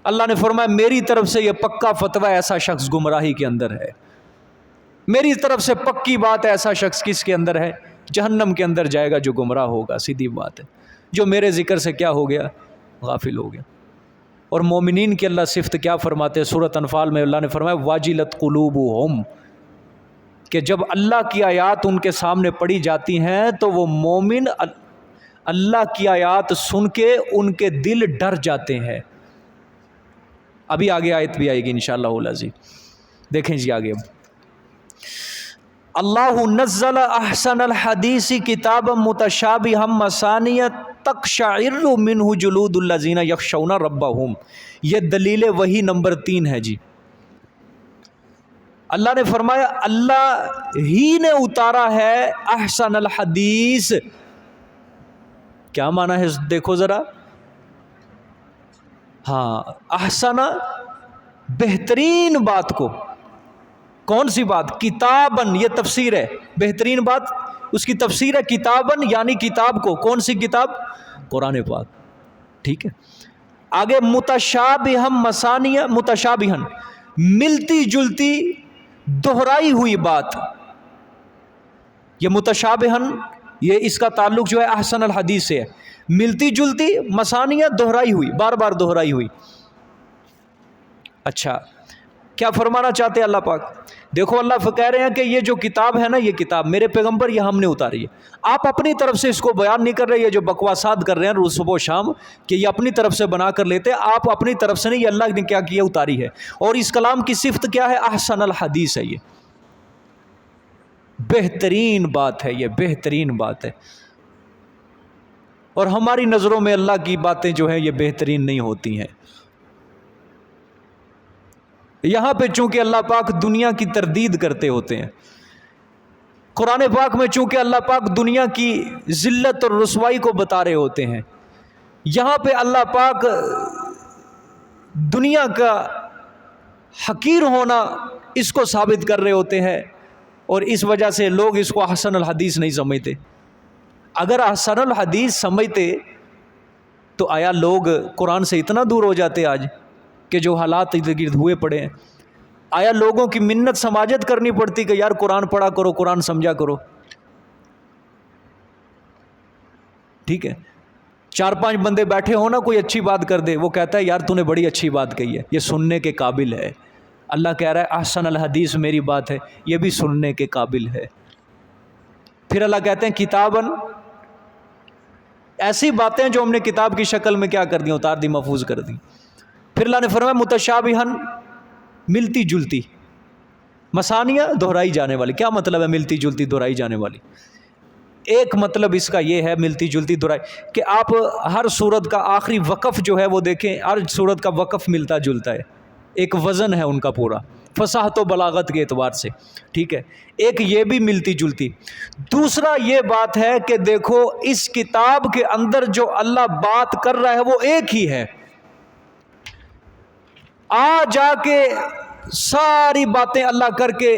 اللہ نے فرمایا میری طرف سے یہ پکا فتویٰ، ایسا شخص گمراہی کے اندر ہے. میری طرف سے پکی بات ہے، ایسا شخص کس کے اندر ہے؟ جہنم کے اندر جائے گا جو گمراہ ہوگا. سیدھی بات ہے، جو میرے ذکر سے کیا ہو گیا؟ غافل ہو گیا. اور مومنین کی اللہ صفت کیا فرماتے ہیں؟ سورۃ انفال میں اللہ نے فرمایا واجلت قلوبہم، کہ جب اللہ کی آیات ان کے سامنے پڑھی جاتی ہیں تو وہ مومن اللہ کی آیات سن کے ان کے دل ڈر جاتے ہیں. ابھی آگے آیت بھی آئے گی انشاءاللہ العزیز. دیکھیں جی آگے، اللہ نزل احسن الحدیث کتابا متشابہا مثانیہ تقشعر منہ جلود الذین یخشون ربہم. یہ دلیل وحی نمبر 3 ہے جی. اللہ نے فرمایا اللہ ہی نے اتارا ہے احسن الحدیث. کیا معنی ہے دیکھو ذرا. ہاں، احسن بہترین بات کو. کون سی بات؟ کتابن، یہ تفسیر ہے. بہترین بات اس کی تفسیر ہے کتابن، یعنی کتاب کو. کون سی کتاب؟ قرآن پاک. ٹھیک ہے. آگے متشابہم مثانیہ، متشابہن ملتی جلتی دہرائی ہوئی بات. یہ متشابہن، یہ اس کا تعلق جو ہے احسن الحدیث سے ہے. ملتی جلتی، مثانیہ دہرائی ہوئی، بار بار دہرائی ہوئی. اچھا کیا فرمانا چاہتے ہیں اللہ پاک؟ دیکھو اللہ کہہ رہے ہیں کہ یہ جو کتاب ہے نا، یہ کتاب میرے پیغمبر یہ ہم نے اتاری ہے. آپ اپنی طرف سے اس کو بیان نہیں کر رہے. یہ جو بکواسات کر رہے ہیں روز صبح و شام کہ یہ اپنی طرف سے بنا کر لیتے، آپ اپنی طرف سے نہیں، یہ اللہ نے کیا کیا؟ اتاری ہے. اور اس کلام کی صفت کیا ہے؟ احسن الحدیث ہے. یہ بہترین بات ہے، یہ بہترین بات ہے. اور ہماری نظروں میں اللہ کی باتیں جو ہیں یہ بہترین نہیں ہوتی ہیں. یہاں پہ چونکہ اللہ پاک دنیا کی تردید کرتے ہوتے ہیں، قرآن پاک میں چونکہ اللہ پاک دنیا کی ذلت اور رسوائی کو بتا رہے ہوتے ہیں، یہاں پہ اللہ پاک دنیا کا حقیر ہونا اس کو ثابت کر رہے ہوتے ہیں، اور اس وجہ سے لوگ اس کو حسن الحدیث نہیں سمجھتے۔ اگر حسن الحدیث سمجھتے تو آیا لوگ قرآن سے اتنا دور ہو جاتے آج کہ جو حالات ارد گرد ہوئے پڑے ہیں؟ آیا لوگوں کی منت سماجت کرنی پڑتی کہ یار قرآن پڑھا کرو، قرآن سمجھا کرو؟ ٹھیک ہے، 4-5 بندے بیٹھے ہو نا، کوئی اچھی بات کر دے، وہ کہتا ہے یار تو نے بڑی اچھی بات کہی ہے، یہ سننے کے قابل ہے۔ اللہ کہہ رہا ہے احسن الحدیث میری بات ہے، یہ بھی سننے کے قابل ہے۔ پھر اللہ کہتے ہیں کتاباً، ایسی باتیں جو ہم نے کتاب کی شکل میں کیا کر دی، اتار دی، محفوظ کر دی۔ پھر اللہ نے فرمایا متشابہن، ملتی جلتی، مثانیہ، دہرائی جانے والی۔ کیا مطلب ہے ملتی جلتی دہرائی جانے والی؟ ایک مطلب اس کا یہ ہے ملتی جلتی دہرائی کہ آپ ہر سورت کا آخری وقف جو ہے وہ دیکھیں، ہر سورت کا وقف ملتا جلتا ہے، ایک وزن ہے ان کا پورا، فصاحت و بلاغت کے اعتبار سے، ٹھیک ہے۔ ایک یہ بھی ملتی جلتی۔ دوسرا یہ بات ہے کہ دیکھو اس کتاب کے اندر جو اللہ بات کر رہا ہے وہ ایک ہی ہے۔ جا کے ساری باتیں اللہ کر کے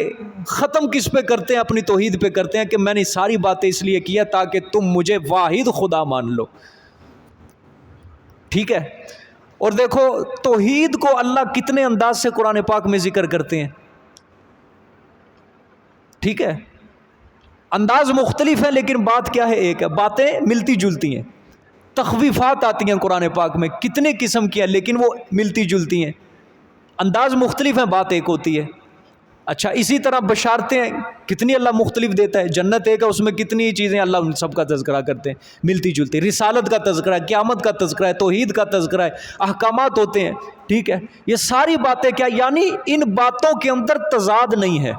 ختم کس پہ کرتے ہیں؟ اپنی توحید پہ کرتے ہیں کہ میں نے ساری باتیں اس لیے کیا تاکہ تم مجھے واحد خدا مان لو، ٹھیک ہے۔ اور دیکھو توحید کو اللہ کتنے انداز سے قرآن پاک میں ذکر کرتے ہیں، ٹھیک ہے۔ انداز مختلف ہیں لیکن بات کیا ہے؟ ایک ہے، باتیں ملتی جلتی ہیں۔ تخویفات آتی ہیں قرآن پاک میں، کتنے قسم کی ہیں لیکن وہ ملتی جلتی ہیں، انداز مختلف ہیں، بات ایک ہوتی ہے۔ اچھا اسی طرح بشارتیں کتنی اللہ مختلف دیتا ہے، جنت ایک ہے، اس میں کتنی چیزیں اللہ ان سب کا تذکرہ کرتے ہیں، ملتی جلتی۔ رسالت کا تذکرہ ہے، قیامت کا تذکرہ ہے، توحید کا تذکرہ ہے، احکامات ہوتے ہیں، ٹھیک ہے۔ یہ ساری باتیں کیا، یعنی ان باتوں کے اندر تضاد نہیں ہے،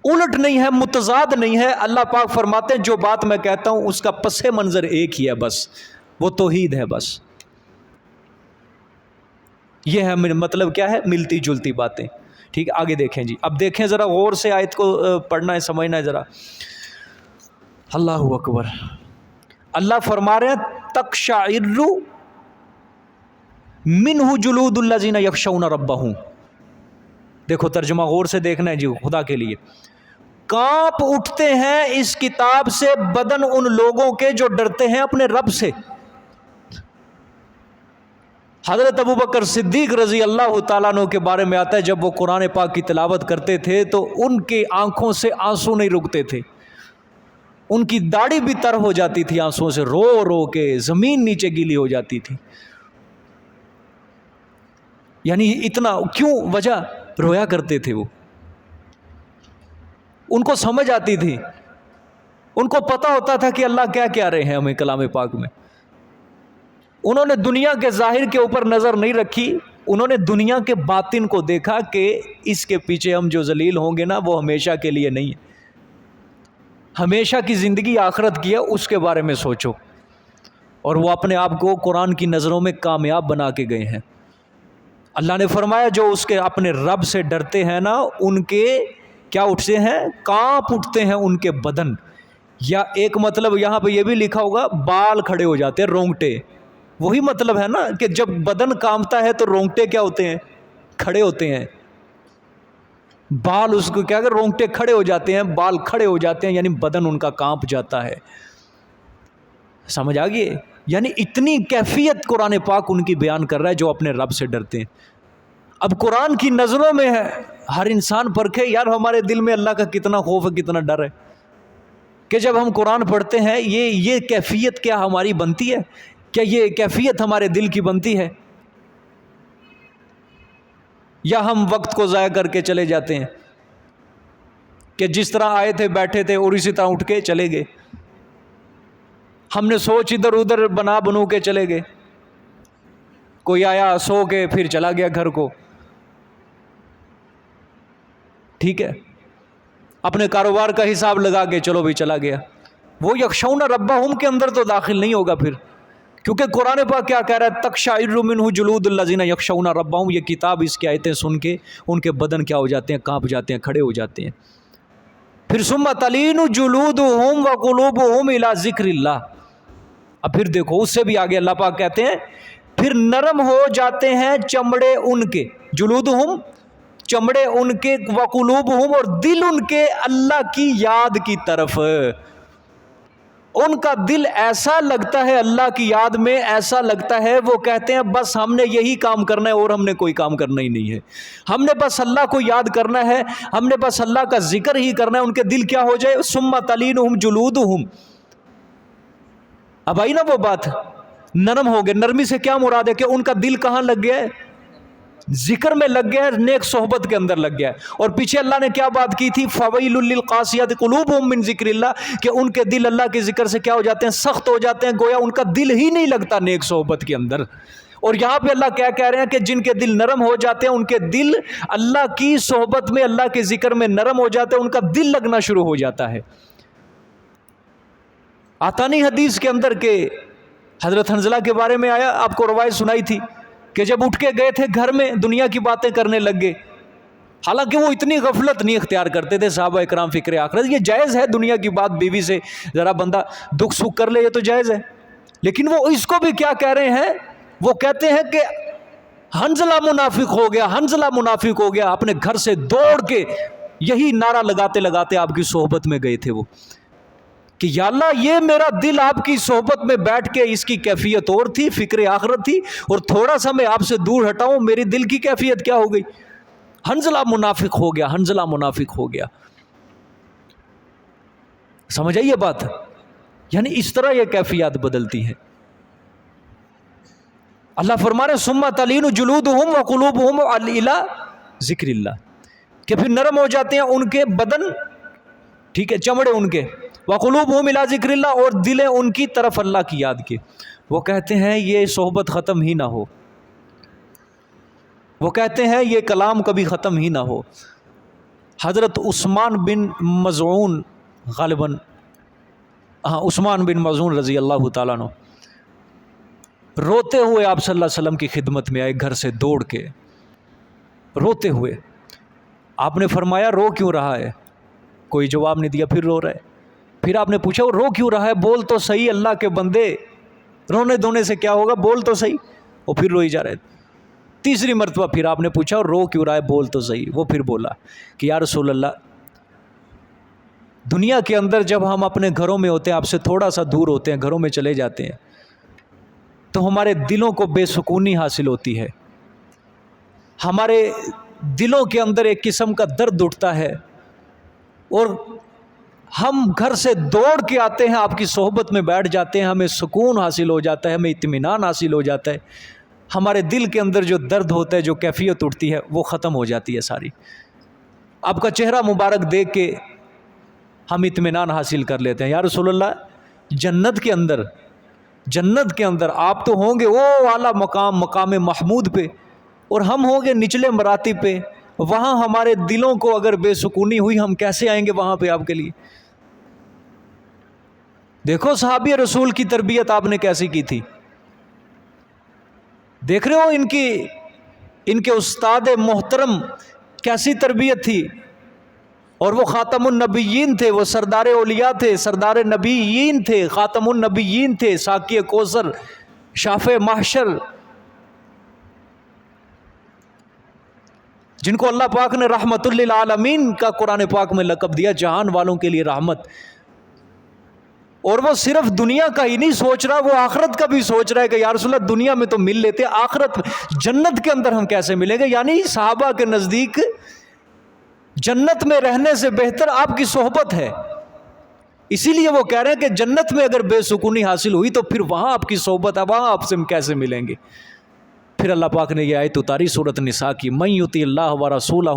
الٹ نہیں ہے، متضاد نہیں ہے۔ اللہ پاک فرماتے ہیں جو بات میں کہتا ہوں اس کا پس منظر ایک ہی ہے، بس وہ توحید ہے، بس یہ ہے مطلب کیا ہے، ملتی جلتی باتیں، ٹھیک ہے۔ آگے دیکھیں جی، اب دیکھیں ذرا غور سے، آیت کو پڑھنا ہے، سمجھنا ہے ذرا۔ اللہ اکبر، اللہ فرما رہے ہیں تقشعر منہ جلود الذین یخشون ربہم۔ دیکھو ترجمہ غور سے دیکھنا ہے جی، خدا کے لیے۔ کانپ اٹھتے ہیں اس کتاب سے بدن ان لوگوں کے جو ڈرتے ہیں اپنے رب سے۔ حضرت ابوبکر صدیق رضی اللہ تعالیٰ عنہ کے بارے میں آتا ہے جب وہ قرآن پاک کی تلاوت کرتے تھے تو ان کی آنکھوں سے آنسو نہیں رکتے تھے، ان کی داڑھی بھی تر ہو جاتی تھی آنسوں سے، رو رو کے زمین نیچے گیلی ہو جاتی تھی۔ یعنی اتنا کیوں؟ وجہ رویا کرتے تھے وہ، ان کو سمجھ آتی تھی، ان کو پتا ہوتا تھا کہ اللہ کیا کہہ رہے ہیں ہمیں کلام پاک میں۔ انہوں نے دنیا کے ظاہر کے اوپر نظر نہیں رکھی، انہوں نے دنیا کے باطن کو دیکھا کہ اس کے پیچھے ہم جو ذلیل ہوں گے نا وہ ہمیشہ کے لیے نہیں ہے، ہمیشہ کی زندگی آخرت کی ہے، اس کے بارے میں سوچو۔ اور وہ اپنے آپ کو قرآن کی نظروں میں کامیاب بنا کے گئے ہیں۔ اللہ نے فرمایا جو اس کے اپنے رب سے ڈرتے ہیں نا ان کے کیا اٹھتے ہیں؟ کانپ اٹھتے ہیں ان کے بدن۔ یا ایک مطلب یہاں پہ یہ بھی لکھا ہوگا بال کھڑے ہو جاتے ہیں، رونگٹے، وہی مطلب ہے نا کہ جب بدن کانپتا ہے تو رونگٹے کیا ہوتے ہیں؟ کھڑے ہوتے ہیں۔ بال اس کو کیا کہ رونگٹے کھڑے ہو جاتے ہیں، بال کھڑے ہو جاتے ہیں، یعنی بدن ان کا کانپ جاتا ہے۔ سمجھ آ گئی؟ یعنی اتنی کیفیت قرآن پاک ان کی بیان کر رہا ہے جو اپنے رب سے ڈرتے ہیں۔ اب قرآن کی نظروں میں ہے، ہر انسان پرکھے یار ہمارے دل میں اللہ کا کتنا خوف ہے، کتنا ڈر ہے، کہ جب ہم قرآن پڑھتے ہیں یہ کیفیت کیا ہماری بنتی ہے؟ کیا یہ کیفیت ہمارے دل کی بنتی ہے؟ یا ہم وقت کو ضائع کر کے چلے جاتے ہیں کہ جس طرح آئے تھے بیٹھے تھے اور اسی طرح اٹھ کے چلے گئے، ہم نے سوچ ادھر ادھر بنو کے چلے گئے، کوئی آیا سو کے پھر چلا گیا گھر کو، ٹھیک ہے، اپنے کاروبار کا حساب لگا کے چلو بھی چلا گیا، وہ یخشون ربہم کے اندر تو داخل نہیں ہوگا پھر، کیونکہ قرآن پاک کیا کہہ رہا ہے؟ تقشعر منہ جلود الذین یخشون ربہم۔ یہ کتاب، اس کی آیتیں سن کے ان کے بدن کیا ہو جاتے ہیں؟ کانپ جاتے ہیں، کھڑے ہو جاتے ہیں۔ پھر ثم تلین جلودہم وقلوبہم الی ذکر اللہ. اب پھر دیکھو اس سے بھی آگے اللہ پاک کہتے ہیں پھر نرم ہو جاتے ہیں چمڑے ان کے، جلودہم چمڑے ان کے، وقلوبہم اور دل ان کے اللہ کی یاد کی طرف. ان کا دل ایسا لگتا ہے اللہ کی یاد میں، ایسا لگتا ہے وہ کہتے ہیں بس ہم نے یہی کام کرنا ہے اور ہم نے کوئی کام کرنا ہی نہیں ہے، ہم نے بس اللہ کو یاد کرنا ہے، ہم نے بس اللہ کا ذکر ہی کرنا ہے. ان کے دل کیا ہو جائے؟ ثم تلینہم جلودہم. اب آئی نا وہ بات، نرم ہو گئے. نرمی سے کیا مراد ہے کہ ان کا دل کہاں لگ گیا ہے؟ ذکر میں لگ گیا ہے، نیک صحبت کے اندر لگ گیا ہے. اور پیچھے اللہ نے کیا بات کی تھی؟ فویل للقاسیۃ قلوبہم من ذکر اللہ، کہ ان کے دل اللہ کے ذکر سے کیا ہو جاتے ہیں؟ سخت ہو جاتے ہیں، گویا ان کا دل ہی نہیں لگتا نیک صحبت کے اندر. اور یہاں پہ اللہ کیا کہہ رہے ہیں کہ جن کے دل نرم ہو جاتے ہیں، ان کے دل اللہ کی صحبت میں، اللہ کے ذکر میں نرم ہو جاتے ہیں، ان کا دل لگنا شروع ہو جاتا ہے. آتا نہیں حدیث کے اندر کہ حضرت حنظلہ کے بارے میں آیا، آپ کو روایت سنائی تھی کہ جب اٹھ کے گئے تھے گھر میں دنیا کی باتیں کرنے لگ گئے. حالانکہ وہ اتنی غفلت نہیں اختیار کرتے تھے صحابہ اکرام فکر آخرت. یہ جائز ہے دنیا کی بات، بیوی سے ذرا بندہ دکھ سکھ کر لے، یہ تو جائز ہے. لیکن وہ اس کو بھی کیا کہہ رہے ہیں؟ وہ کہتے ہیں کہ حنظلہ منافق ہو گیا، حنظلہ منافق ہو گیا. اپنے گھر سے دوڑ کے یہی نعرہ لگاتے لگاتے آپ کی صحبت میں گئے تھے وہ، کہ یا اللہ یہ میرا دل آپ کی صحبت میں بیٹھ کے اس کی کیفیت اور تھی، فکر آخرت تھی، اور تھوڑا سا میں آپ سے دور ہٹاؤں میری دل کی کیفیت کیا ہو گئی؟ حنظلہ منافق ہو گیا، حنظلہ منافق ہو گیا. سمجھ آئیے بات؟ یعنی اس طرح یہ کیفیات بدلتی ہیں. اللہ فرما رہے ثم تلین جلودہم وقلوبہم الی ذکر اللہ، کہ پھر نرم ہو جاتے ہیں ان کے بدن، ٹھیک ہے، چمڑے ان کے، وقلوبہم الی ذکر اللہ، اور دلیں ان کی طرف اللہ کی یاد کے. وہ کہتے ہیں یہ صحبت ختم ہی نہ ہو، وہ کہتے ہیں یہ کلام کبھی ختم ہی نہ ہو. حضرت عثمان بن مظعون، غالباً عثمان بن مظعون رضی اللہ تعالیٰ عنہ، روتے ہوئے آپ صلی اللہ علیہ وسلم کی خدمت میں آئے، گھر سے دوڑ کے روتے ہوئے. آپ نے فرمایا رو کیوں رہا ہے؟ کوئی جواب نہیں دیا، پھر رو رہا ہے. پھر آپ نے پوچھا وہ رو کیوں رہا ہے؟ بول تو صحیح اللہ کے بندے، رونے دھونے سے کیا ہوگا، بول تو صحیح. وہ پھر روئی جا رہے. تیسری مرتبہ پھر آپ نے پوچھا رو کیوں رہا ہے، بول تو صحیح. وہ پھر بولا کہ یا رسول اللہ، دنیا کے اندر جب ہم اپنے گھروں میں ہوتے ہیں، آپ سے تھوڑا سا دور ہوتے ہیں، گھروں میں چلے جاتے ہیں، تو ہمارے دلوں کو بے سکونی حاصل ہوتی ہے، ہمارے دلوں کے اندر ایک قسم کا درد اٹھتا ہے، اور ہم گھر سے دوڑ کے آتے ہیں، آپ کی صحبت میں بیٹھ جاتے ہیں، ہمیں سکون حاصل ہو جاتا ہے، ہمیں اطمینان حاصل ہو جاتا ہے. ہمارے دل کے اندر جو درد ہوتا ہے، جو کیفیت اٹھتی ہے، وہ ختم ہو جاتی ہے ساری. آپ کا چہرہ مبارک دیکھ کے ہم اطمینان حاصل کر لیتے ہیں. یا رسول اللہ، جنت کے اندر آپ تو ہوں گے وہ اعلیٰ مقام محمود پہ، اور ہم ہوں گے نچلے مراتب پہ. وہاں ہمارے دلوں کو اگر بے سکونی ہوئی، ہم کیسے آئیں گے وہاں پہ آپ کے لیے؟ دیکھو صحابی رسول کی تربیت آپ نے کیسی کی تھی، دیکھ رہے ہو ان کے استاد محترم کیسی تربیت تھی. اور وہ خاتم النبیین تھے، وہ سردار اولیاء تھے، سردار نبیین تھے، خاتم النبیین تھے، ساقی کوثر، شافع محشر، جن کو اللہ پاک نے رحمت للعالمین کا قرآن پاک میں لقب دیا، جہان والوں کے لیے رحمت. اور وہ صرف دنیا کا ہی نہیں سوچ رہا، وہ آخرت کا بھی سوچ رہا ہے کہ یا رسول اللہ دنیا میں تو مل لیتے، آخرت جنت کے اندر ہم کیسے ملیں گے؟ یعنی صحابہ کے نزدیک جنت میں رہنے سے بہتر آپ کی صحبت ہے. اسی لیے وہ کہہ رہے ہیں کہ جنت میں اگر بے سکونی حاصل ہوئی تو پھر وہاں آپ کی صحبت ہے، وہاں آپ سے ہم کیسے ملیں گے؟ پھر اللہ پاک نے یہ آیت اتاری سورۃ النساء کی، من یطع اللہ ورسولہ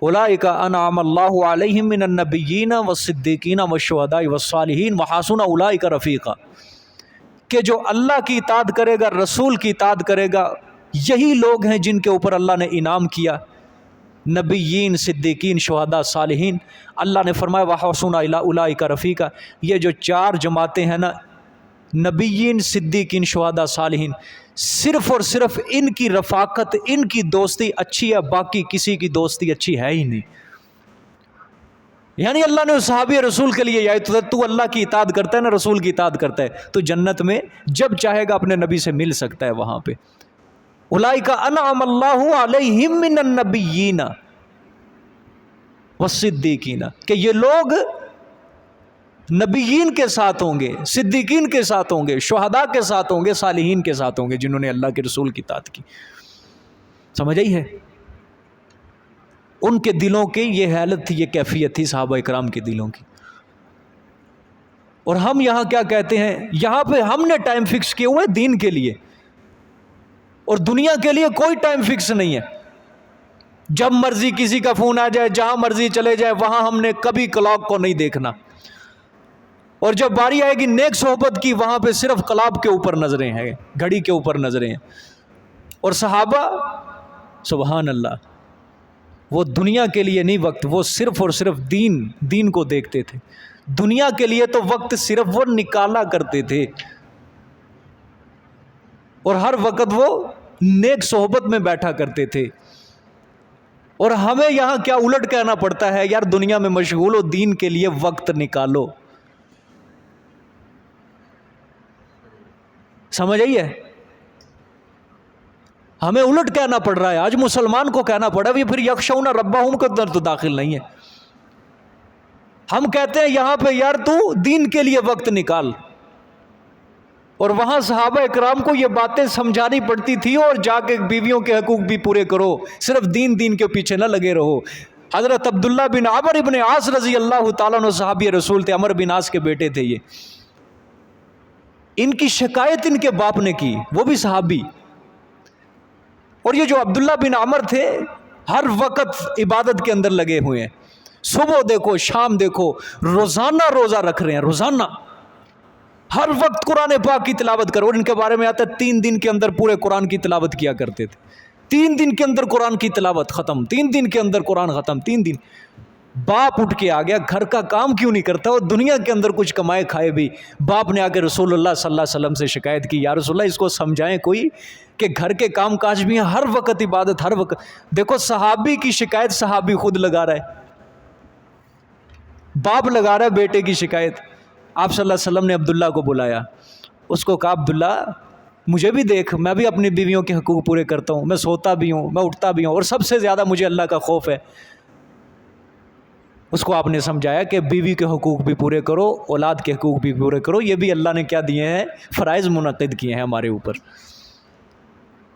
اولئک انعم اللہ علیہم من النبیین والصدیقین والشہداء والصالحین وحسن اولئک رفیقا، کہ جو اللہ کی اطاعت کرے گا، رسول کی اطاعت کرے گا، یہی لوگ ہیں جن کے اوپر اللہ نے انعام کیا، نبیین، صدیقین، شہداء، صالحین. اللہ نے فرمایا وحسن اولئک رفیقا. یہ جو چار جماعتیں ہیں نا، نبیین، صدیقین، شہداء، صالحین، صرف اور صرف ان کی رفاقت، ان کی دوستی اچھی ہے، باقی کسی کی دوستی اچھی ہے ہی نہیں. یعنی اللہ نے اس صحابی رسول کے لیے یا تو اللہ کی اطاعت کرتا ہے نا، رسول کی اطاعت کرتا ہے تو جنت میں جب چاہے گا اپنے نبی سے مل سکتا ہے وہاں پہ. اولئک انعم اللہ علیہم من النبیین والصدیقین، کہ یہ لوگ نبیین کے ساتھ ہوں گے، صدیقین کے ساتھ ہوں گے، شہداء کے ساتھ ہوں گے، صالحین کے ساتھ ہوں گے، جنہوں نے اللہ کے رسول کی اطاعت کی. سمجھ آئی ہے؟ ان کے دلوں کی یہ حالت تھی، یہ کیفیت تھی صحابہ اکرام کے دلوں کی. اور ہم یہاں کیا کہتے ہیں؟ یہاں پہ ہم نے ٹائم فکس کیے ہوئے دین کے لیے، اور دنیا کے لیے کوئی ٹائم فکس نہیں ہے. جب مرضی کسی کا فون آ جائے، جہاں مرضی چلے جائے، وہاں ہم نے کبھی کلاک کو نہیں دیکھنا. اور جب باری آئے گی نیک صحبت کی، وہاں پہ صرف کلاک کے اوپر نظریں ہیں، گھڑی کے اوپر نظریں ہیں. اور صحابہ سبحان اللہ، وہ دنیا کے لیے نہیں وقت، وہ صرف اور صرف دین کو دیکھتے تھے. دنیا کے لیے تو وقت صرف وہ نکالا کرتے تھے، اور ہر وقت وہ نیک صحبت میں بیٹھا کرتے تھے. اور ہمیں یہاں کیا الٹ کہنا پڑتا ہے؟ یار دنیا میں مشغول ہو، دین کے لیے وقت نکالو. سمجھ آئی ہے؟ ہمیں الٹ کہنا پڑ رہا ہے آج، مسلمان کو کہنا پڑا. پھر یخشون ربہم کے اندر تو داخل نہیں ہے. ہم کہتے ہیں یہاں پہ یار تو دین کے لیے وقت نکال، اور وہاں صحابہ اکرام کو یہ باتیں سمجھانی پڑتی تھی. اور جا کے بیویوں کے حقوق بھی پورے کرو، صرف دین کے پیچھے نہ لگے رہو. حضرت عبداللہ بن عمرو بن عاص رضی اللہ تعالیٰ عنہ صحابی رسول تھے، عمرو بن عاص کے بیٹے تھے. یہ ان کی شکایت ان کے باپ نے کی، وہ بھی صحابی. اور یہ جو عبداللہ بن عمر تھے ہر وقت عبادت کے اندر لگے ہوئے ہیں. صبح دیکھو، شام دیکھو، روزانہ روزہ رکھ رہے ہیں، روزانہ ہر وقت قرآن پاک کی تلاوت کرو. اور ان کے بارے میں آتا ہے 3 دن کے اندر پورے قرآن کی تلاوت کیا کرتے تھے. 3 دن کے اندر قرآن کی تلاوت ختم، 3 دن کے اندر قرآن ختم. 3 دن. باپ اٹھ کے آ گیا، گھر کا کام کیوں نہیں کرتا؟ اور دنیا کے اندر کچھ کمائے کھائے بھی. باپ نے آ کے رسول اللہ صلی اللہ علیہ وسلم سے شکایت کی، یا رسول اللہ اس کو سمجھائیں کوئی کہ گھر کے کام کاج بھی ہیں، ہر وقت عبادت، ہر وقت. دیکھو صحابی کی شکایت صحابی خود لگا رہا ہے، باپ لگا رہا ہے بیٹے کی شکایت. آپ صلی اللہ علیہ وسلم نے عبداللہ کو بلایا، اس کو کہا عبداللہ مجھے بھی دیکھ، میں بھی اپنی بیویوں کے حقوق پورے کرتا ہوں، میں سوتا بھی ہوں، میں اٹھتا بھی ہوں، اور سب سے زیادہ مجھے اللہ کا خوف ہے. اس کو آپ نے سمجھایا کہ بیوی کے حقوق بھی پورے کرو، اولاد کے حقوق بھی پورے کرو. یہ بھی اللہ نے کیا دیے ہیں؟ فرائض منعقد کیے ہیں ہمارے اوپر.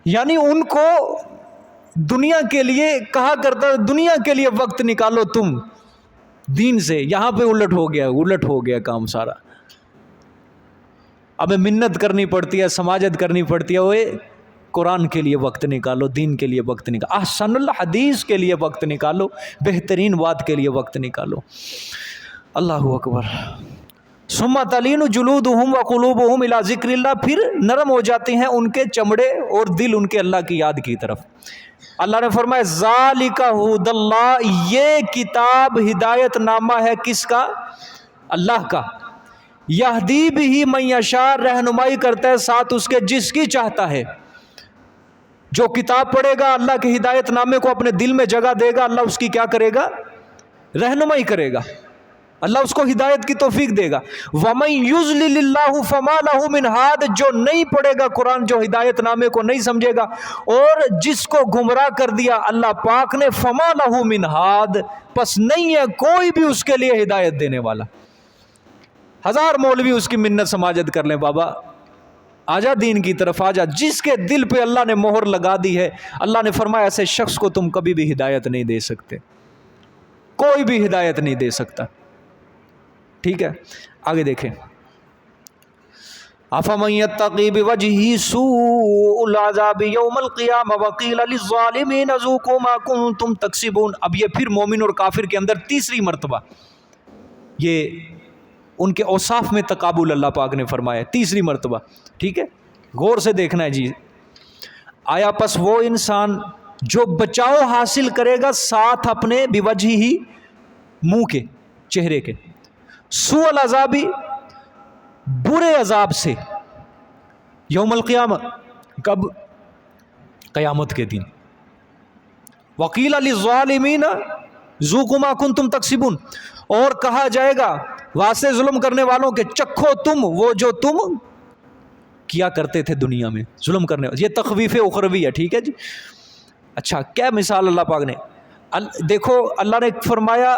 یعنی ان کو دنیا کے لیے کہا کرتا، دنیا کے لیے وقت نکالو تم دین سے. یہاں پہ الٹ ہو گیا کام سارا. اب منت کرنی پڑتی ہے، سماجت کرنی پڑتی ہے. وہ قرآن کے لیے وقت نکالو، دین کے لیے وقت نکالو، احسن الحدیث کے لیے وقت نکالو، بہترین بات کے لیے وقت نکالو. اللہ اکبر. ثم تلین جلودہم وقلوبہم الی ذکر اللہ، پھر نرم ہو جاتے ہیں ان کے چمڑے اور دل ان کے اللہ کی یاد کی طرف. اللہ نے فرمایا ذالک ھدی اللہ، یہ کتاب ہدایت نامہ ہے کس کا؟ اللہ کا. یہدی بہ من یشاء، رہنمائی کرتا ہے ساتھ اس کے جس کی چاہتا ہے. جو کتاب پڑھے گا اللہ کے ہدایت نامے کو اپنے دل میں جگہ دے گا، اللہ اس کی کیا کرے گا؟ رہنمائی کرے گا، اللہ اس کو ہدایت کی توفیق دے گا. وَمَن يُضْلِلِ اللَّهُ فَمَا لَهُ مِنْ هَادٍ، جو نہیں پڑھے گا قرآن، جو ہدایت نامے کو نہیں سمجھے گا اور جس کو گمراہ کر دیا اللہ پاک نے، فَمَا لَهُ مِنْ هَادٍ، پس نہیں ہے کوئی بھی اس کے لیے ہدایت دینے والا. 1000 مولوی اس کی منت سماجت کر لیں، بابا آجا دین کی طرف آجا. جس کے دل پہ اللہ نے مہر لگا دی ہے، اللہ نے فرمایا ایسے شخص کو تم کبھی بھی ہدایت نہیں دے سکتے، کوئی بھی ہدایت نہیں دے سکتا. ٹھیک ہے، آگے دیکھیں. افمن یتقی بوجہہ سوء العذاب یوم القیامہ وقیل للظالمین ذوقوا ما کنتم تکسبون. اب یہ پھر مومن اور کافر کے اندر تیسری مرتبہ یہ ان کے اوصاف میں تقابل اللہ پاک نے فرمایا، تیسری مرتبہ. ٹھیک ہے، غور سے دیکھنا ہے جی. آیا پس وہ انسان جو بچاؤ حاصل کرے گا ساتھ اپنے بوجہ ہی، منہ کے، چہرے کے، سوء العذابی، برے عذاب سے، یوم القیامہ، کب؟ قیامت کے دن. وقیل للظالمین ذوقوا ما کنتم تکسبون، اور کہا جائے گا واسطے ظلم کرنے والوں کے چکھو تم وہ جو تم کیا کرتے تھے دنیا میں ظلم کرنے. یہ تخویف اخروی ہے, ٹھیک ہے جی. اچھا کیا مثال اللہ پاک نے دیکھو, اللہ نے فرمایا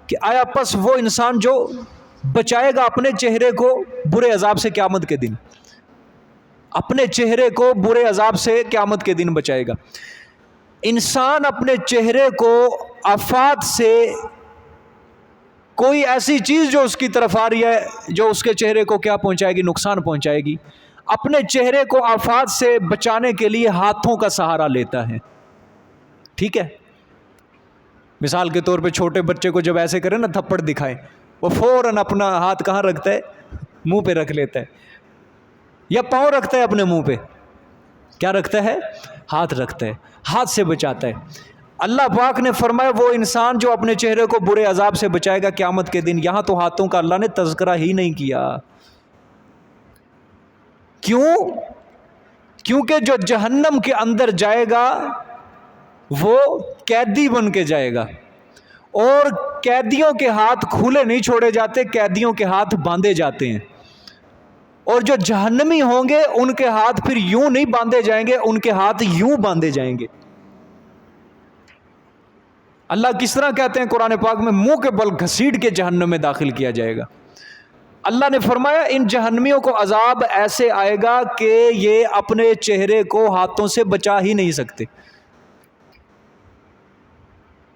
کہ آیا پس وہ انسان جو بچائے گا اپنے چہرے کو برے عذاب سے قیامت کے دن, اپنے چہرے کو برے عذاب سے قیامت کے دن بچائے گا. انسان اپنے چہرے کو آفات سے, کوئی ایسی چیز جو اس کی طرف آ رہی ہے جو اس کے چہرے کو کیا پہنچائے گی, نقصان پہنچائے گی, اپنے چہرے کو آفات سے بچانے کے لیے ہاتھوں کا سہارا لیتا ہے. ٹھیک ہے, مثال کے طور پہ چھوٹے بچے کو جب ایسے کریں نا تھپڑ دکھائیں, وہ فوراً اپنا ہاتھ کہاں رکھتا ہے, منہ پہ رکھ لیتا ہے, یا پاؤں رکھتا ہے اپنے منہ پہ, کیا رکھتا ہے, ہاتھ رکھتا ہے, ہاتھ سے بچاتا ہے. اللہ پاک نے فرمایا وہ انسان جو اپنے چہرے کو برے عذاب سے بچائے گا قیامت کے دن. یہاں تو ہاتھوں کا اللہ نے تذکرہ ہی نہیں کیا. کیوں؟ کیونکہ جو جہنم کے اندر جائے گا وہ قیدی بن کے جائے گا, اور قیدیوں کے ہاتھ کھلے نہیں چھوڑے جاتے, قیدیوں کے ہاتھ باندھے جاتے ہیں. اور جو جہنمی ہوں گے ان کے ہاتھ پھر یوں نہیں باندھے جائیں گے, ان کے ہاتھ یوں باندھے جائیں گے. اللہ کس طرح کہتے ہیں قرآن پاک میں, منہ کے بل گھسیٹ کے جہنم میں داخل کیا جائے گا. اللہ نے فرمایا ان جہنمیوں کو عذاب ایسے آئے گا کہ یہ اپنے چہرے کو ہاتھوں سے بچا ہی نہیں سکتے.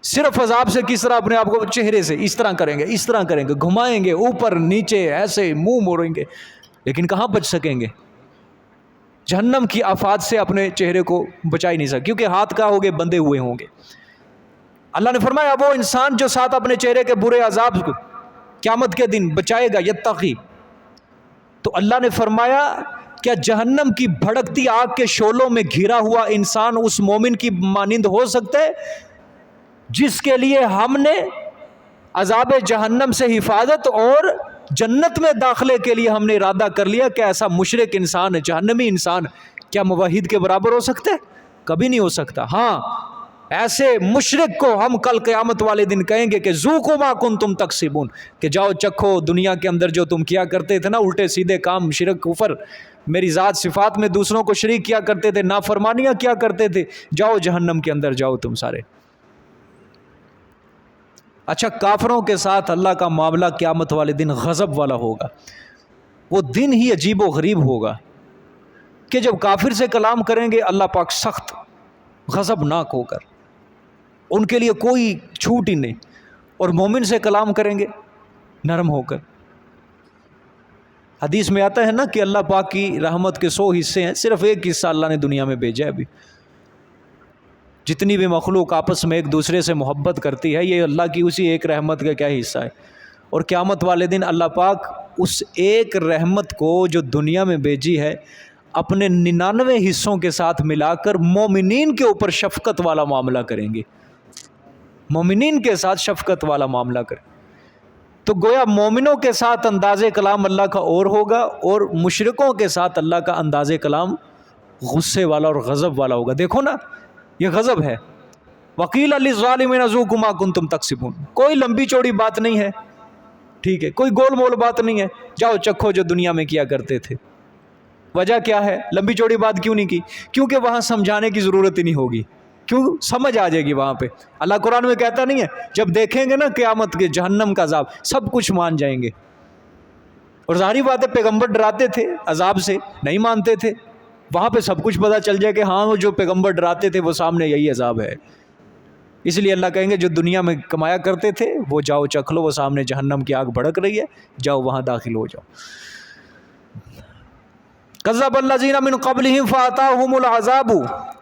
صرف عذاب سے کس طرح اپنے آپ کو چہرے سے اس طرح کریں گے, اس طرح کریں گے, گھمائیں گے اوپر نیچے ایسے منہ موڑیں گے, لیکن کہاں بچ سکیں گے. جہنم کی آفات سے اپنے چہرے کو بچا ہی نہیں سکتے, کیونکہ ہاتھ کا ہوگے بندے ہوئے ہوں گے. اللہ نے فرمایا وہ انسان جو ساتھ اپنے چہرے کے برے عذاب کو قیامت کے دن بچائے گا یتقی. تو اللہ نے فرمایا کیا جہنم کی بھڑکتی آگ کے شعلوں میں گھرا ہوا انسان اس مومن کی مانند ہو سکتا ہے جس کے لیے ہم نے عذاب جہنم سے حفاظت اور جنت میں داخلے کے لیے ہم نے ارادہ کر لیا کہ ایسا مشرک انسان, جہنمی انسان کیا موحد کے برابر ہو سکتا ہے؟ کبھی نہیں ہو سکتا. ہاں ایسے مشرک کو ہم کل قیامت والے دن کہیں گے کہ ذوقوا ما کنتم تکسبون, کہ جاؤ چکھو دنیا کے اندر جو تم کیا کرتے تھے نا, الٹے سیدھے کام, شرک کفر, میری ذات صفات میں دوسروں کو شریک کیا کرتے تھے, نافرمانیاں کیا کرتے تھے, جاؤ جہنم کے اندر جاؤ تم سارے. اچھا کافروں کے ساتھ اللہ کا معاملہ قیامت والے دن غضب والا ہوگا. وہ دن ہی عجیب و غریب ہوگا کہ جب کافر سے کلام کریں گے اللہ پاک سخت غضب ناک ہو کر, ان کے لیے کوئی چھوٹ ہی نہیں, اور مومن سے کلام کریں گے نرم ہو کر. حدیث میں آتا ہے نا کہ اللہ پاک کی رحمت کے 100 حصے ہیں, صرف ایک حصہ اللہ نے دنیا میں بھیجا ہے. ابھی جتنی بھی مخلوق آپس میں ایک دوسرے سے محبت کرتی ہے, یہ اللہ کی اسی ایک رحمت کا کیا حصہ ہے. اور قیامت والے دن اللہ پاک اس ایک رحمت کو جو دنیا میں بھیجی ہے اپنے 99 حصوں کے ساتھ ملا کر مومنین کے اوپر شفقت والا معاملہ کریں گے, مومنین کے ساتھ شفقت والا معاملہ کریں. تو گویا مومنوں کے ساتھ انداز کلام اللہ کا اور ہوگا, اور مشرکوں کے ساتھ اللہ کا انداز کلام غصے والا اور غضب والا ہوگا. دیکھو نا یہ غضب ہے. وقیل للظالمین ذوقوا ما کنتم تکسبون, کوئی لمبی چوڑی بات نہیں ہے, ٹھیک ہے, کوئی گول مول بات نہیں ہے, جاؤ چکھو جو دنیا میں کیا کرتے تھے. وجہ کیا ہے, لمبی چوڑی بات کیوں نہیں کی؟ کیونکہ وہاں سمجھانے کی ضرورت ہی نہیں ہوگی, کیوں, سمجھ آ جائے گی وہاں پہ. اللہ قرآن میں کہتا نہیں ہے جب دیکھیں گے نا قیامت کے جہنم کا عذاب سب کچھ مان جائیں گے. اور ظاہری بات ہے پیغمبر ڈراتے تھے عذاب سے, نہیں مانتے تھے, وہاں پہ سب کچھ پتہ چل جائے کہ ہاں وہ جو پیغمبر ڈراتے تھے وہ سامنے یہی عذاب ہے. اس لیے اللہ کہیں گے جو دنیا میں کمایا کرتے تھے وہ جاؤ چکھ لو, وہ سامنے جہنم کی آگ بھڑک رہی ہے, جاؤ وہاں داخل ہو جاؤ. کذب الذین من قبلہم فاتاہم العذاب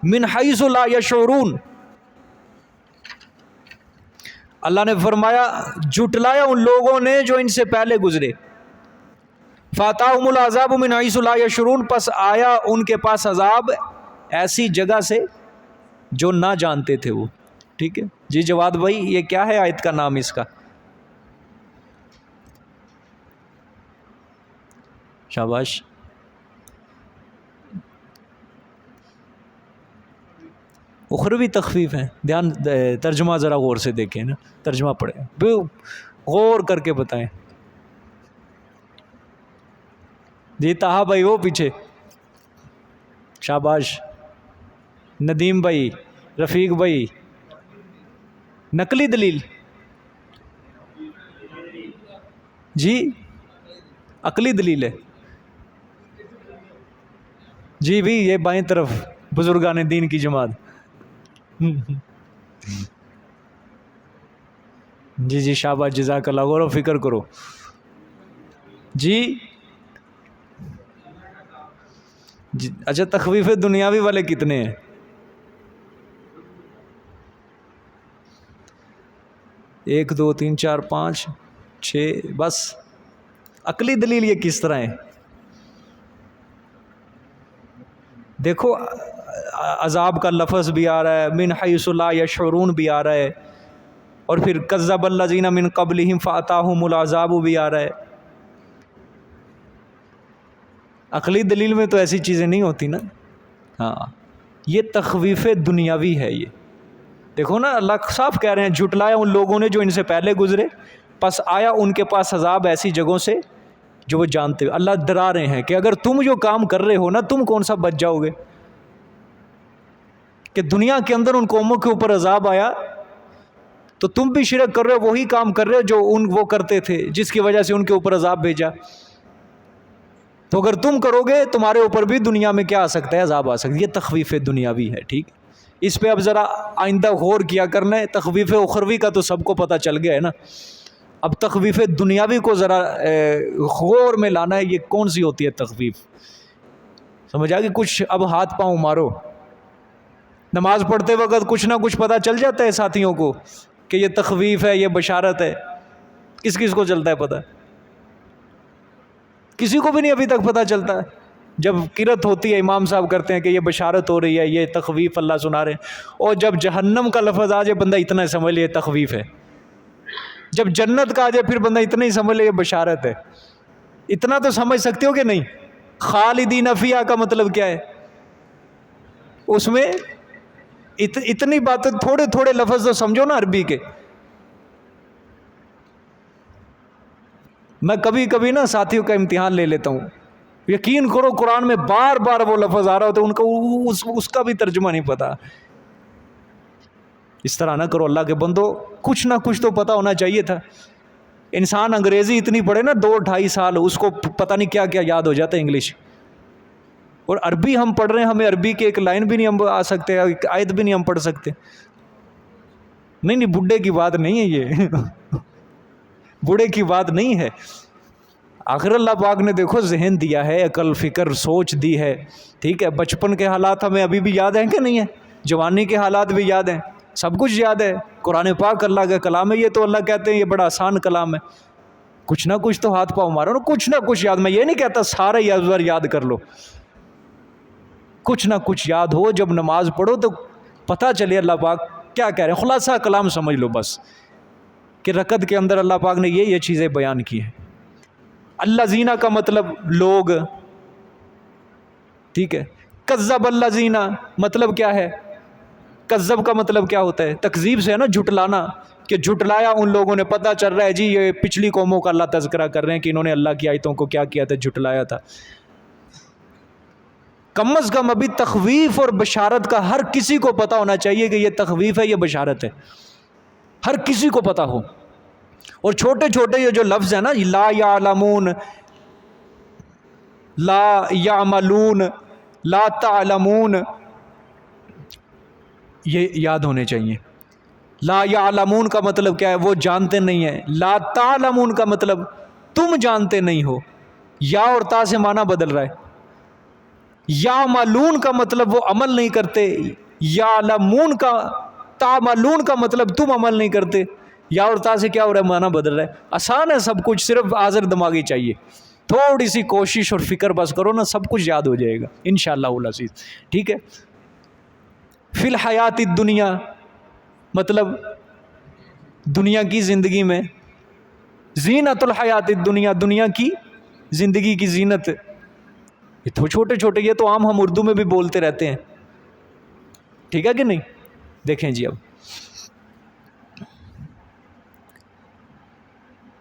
من حیث لا یشعرون. اللہ نے فرمایا جھٹلایا ان لوگوں نے جو ان سے پہلے گزرے. فاتاہم العذاب من حیث لا یشعرون, پس آیا ان کے پاس عذاب ایسی جگہ سے جو نہ جانتے تھے وہ. ٹھیک ہے جی جواد بھائی, یہ کیا ہے آیت کا نام اس کا؟ شاباش. اخروی تخفیف ہے, دھیان ترجمہ ذرا غور سے دیکھیں نا, ترجمہ پڑھیں. غور کر کے بتائیں. جی طاہا بھائی وہ پیچھے, شاباش. ندیم بھائی, رفیق بھائی, نقلی دلیل جی, عقلی دلیل ہے جی بھی. یہ بائیں طرف بزرگان دین کی جماعت. جی جی شاباش, جزاک اللہ, غور و فکر کرو جی. اچھا تخویف دنیاوی والے کتنے ہیں؟ 1 2 3 4 5 6 بس. عقلی دلیل یہ کس طرح ہے؟ دیکھو عذاب کا لفظ بھی آ رہا ہے, من حیث لا یشعرون بھی آ رہا ہے, اور پھر کذب الذین من قبلہم فاتاہم العذاب بھی آ رہا ہے. عقلی دلیل میں تو ایسی چیزیں نہیں ہوتی نا. ہاں یہ تخویف دنیاوی ہے. یہ دیکھو نا, اللہ صاف کہہ رہے ہیں جھٹلایا ان لوگوں نے جو ان سے پہلے گزرے, پس آیا ان کے پاس عذاب ایسی جگہوں سے جو وہ جانتے ہوئے. اللہ ڈرا رہے ہیں کہ اگر تم جو کام کر رہے ہو نا, تم کون سا بچ جاؤ گے. کہ دنیا کے اندر ان قوموں کے اوپر عذاب آیا تو تم بھی شرک کر رہے ہو, وہی کام کر رہے ہو جو وہ کرتے تھے, جس کی وجہ سے ان کے اوپر عذاب بھیجا. تو اگر تم کرو گے تمہارے اوپر بھی دنیا میں کیا آ سکتا ہے, عذاب آ سکتا ہے. یہ تخویف دنیاوی ہے. ٹھیک, اس پہ اب ذرا آئندہ غور کیا کرنا ہے. تخویف اخروی کا تو سب کو پتہ چل گیا ہے نا. اب تخویف دنیاوی کو ذرا غور میں لانا ہے. یہ کون سی ہوتی ہے تخویف, سمجھ آ گئی؟ کچھ اب ہاتھ پاؤں مارو, نماز پڑھتے وقت کچھ نہ کچھ پتہ چل جاتا ہے ساتھیوں کو کہ یہ تخویف ہے, یہ بشارت ہے. کس کس کو چلتا ہے پتہ؟ کسی کو بھی نہیں ابھی تک پتہ چلتا. جب قرات ہوتی ہے امام صاحب کرتے ہیں کہ یہ بشارت ہو رہی ہے, یہ تخویف اللہ سنا رہے ہیں, اور جب جہنم کا لفظ آ جائے بندہ اتنا سمجھ لے یہ تخویف ہے. جب جنت کا آ جائے پھر بندہ اتنا ہی سمجھ لے یہ بشارت ہے. اتنا تو سمجھ سکتے ہو کہ نہیں؟ خالدین فیہا کا مطلب کیا ہے؟ اس میں اتنی باتیں, تھوڑے تھوڑے لفظ تو سمجھو نا عربی کے. میں کبھی کبھی نا ساتھیوں کا امتحان لے لیتا ہوں, یقین کرو قرآن میں بار بار وہ لفظ آ رہا ہوتا ہے, ان کو اس کا بھی ترجمہ نہیں پتا. اس طرح نہ کرو اللہ کے بندو, کچھ نہ کچھ تو پتہ ہونا چاہیے تھا. انسان انگریزی اتنی پڑھے نا 2-2.5 سال, اس کو پتہ نہیں کیا کیا یاد ہو جاتا ہے انگلش. اور عربی ہم پڑھ رہے ہیں, ہمیں عربی کے ایک لائن بھی نہیں ہم آ سکتے, ایک آیت بھی نہیں ہم پڑھ سکتے. نہیں بڈھے کی بات نہیں ہے یہ. بوڑھے کی بات نہیں ہے. آخر اللہ پاک نے دیکھو ذہن دیا ہے, عقل فکر سوچ دی ہے. ٹھیک ہے, بچپن کے حالات ہمیں ابھی بھی یاد ہیں کہ نہیں ہے؟ جوانی کے حالات بھی یاد ہیں, سب کچھ یاد ہے. قرآن پاک اللہ کا کلام ہے, یہ تو اللہ کہتے ہیں یہ بڑا آسان کلام ہے. کچھ نہ کچھ تو ہاتھ پاؤں مارو نا, کچھ نہ کچھ یاد. میں یہ نہیں کہتا سارا یاد کر لو, کچھ نہ کچھ یاد ہو. جب نماز پڑھو تو پتہ چلے اللہ پاک کیا کہہ رہے ہیں, خلاصہ کلام سمجھ لو بس, کہ رکعت کے اندر اللہ پاک نے یہ چیزیں بیان کی ہیں. الذین کا مطلب لوگ, ٹھیک ہے. کذب الذین مطلب کیا ہے؟ کذب کا مطلب کیا ہوتا ہے؟ تکذیب سے ہے نا, جھٹلانا, کہ جھٹلایا ان لوگوں نے. پتہ چل رہا ہے جی یہ پچھلی قوموں کا اللہ تذکرہ کر رہے ہیں کہ انہوں نے اللہ کی آیتوں کو کیا کیا تھا, جھٹلایا تھا. کم از کم ابھی تخویف اور بشارت کا ہر کسی کو پتہ ہونا چاہیے کہ یہ تخویف ہے, یہ بشارت ہے. ہر کسی کو پتہ ہو. اور چھوٹے چھوٹے یہ جو لفظ ہیں نا, لا یعلمون, لا یعملون, لا تعلمون, یہ یاد ہونے چاہیے. لا یعلمون کا مطلب کیا ہے؟ وہ جانتے نہیں ہیں. لا تعلمون کا مطلب تم جانتے نہیں ہو. یا اور تا سے معنی بدل رہا ہے. یعملون کا مطلب وہ عمل نہیں کرتے. یعلمون کا, تعملون کا مطلب تم عمل نہیں کرتے. یا اور تا سے کیا ہو رہا ہے؟ معنی بدل رہا ہے. آسان ہے سب کچھ, صرف حاضر دماغی چاہیے. تھوڑی سی کوشش اور فکر بس کرو نا, سب کچھ یاد ہو جائے گا انشاءاللہ العزیز. ٹھیک ہے. فی الحیات الدنیا مطلب دنیا کی زندگی میں. زینت الحیات الدنیا, دنیا کی زندگی کی زینت. یہ تو چھوٹے چھوٹے, یہ تو عام ہم اردو میں بھی بولتے رہتے ہیں. ٹھیک ہے کہ نہیں؟ دیکھیں جی, اب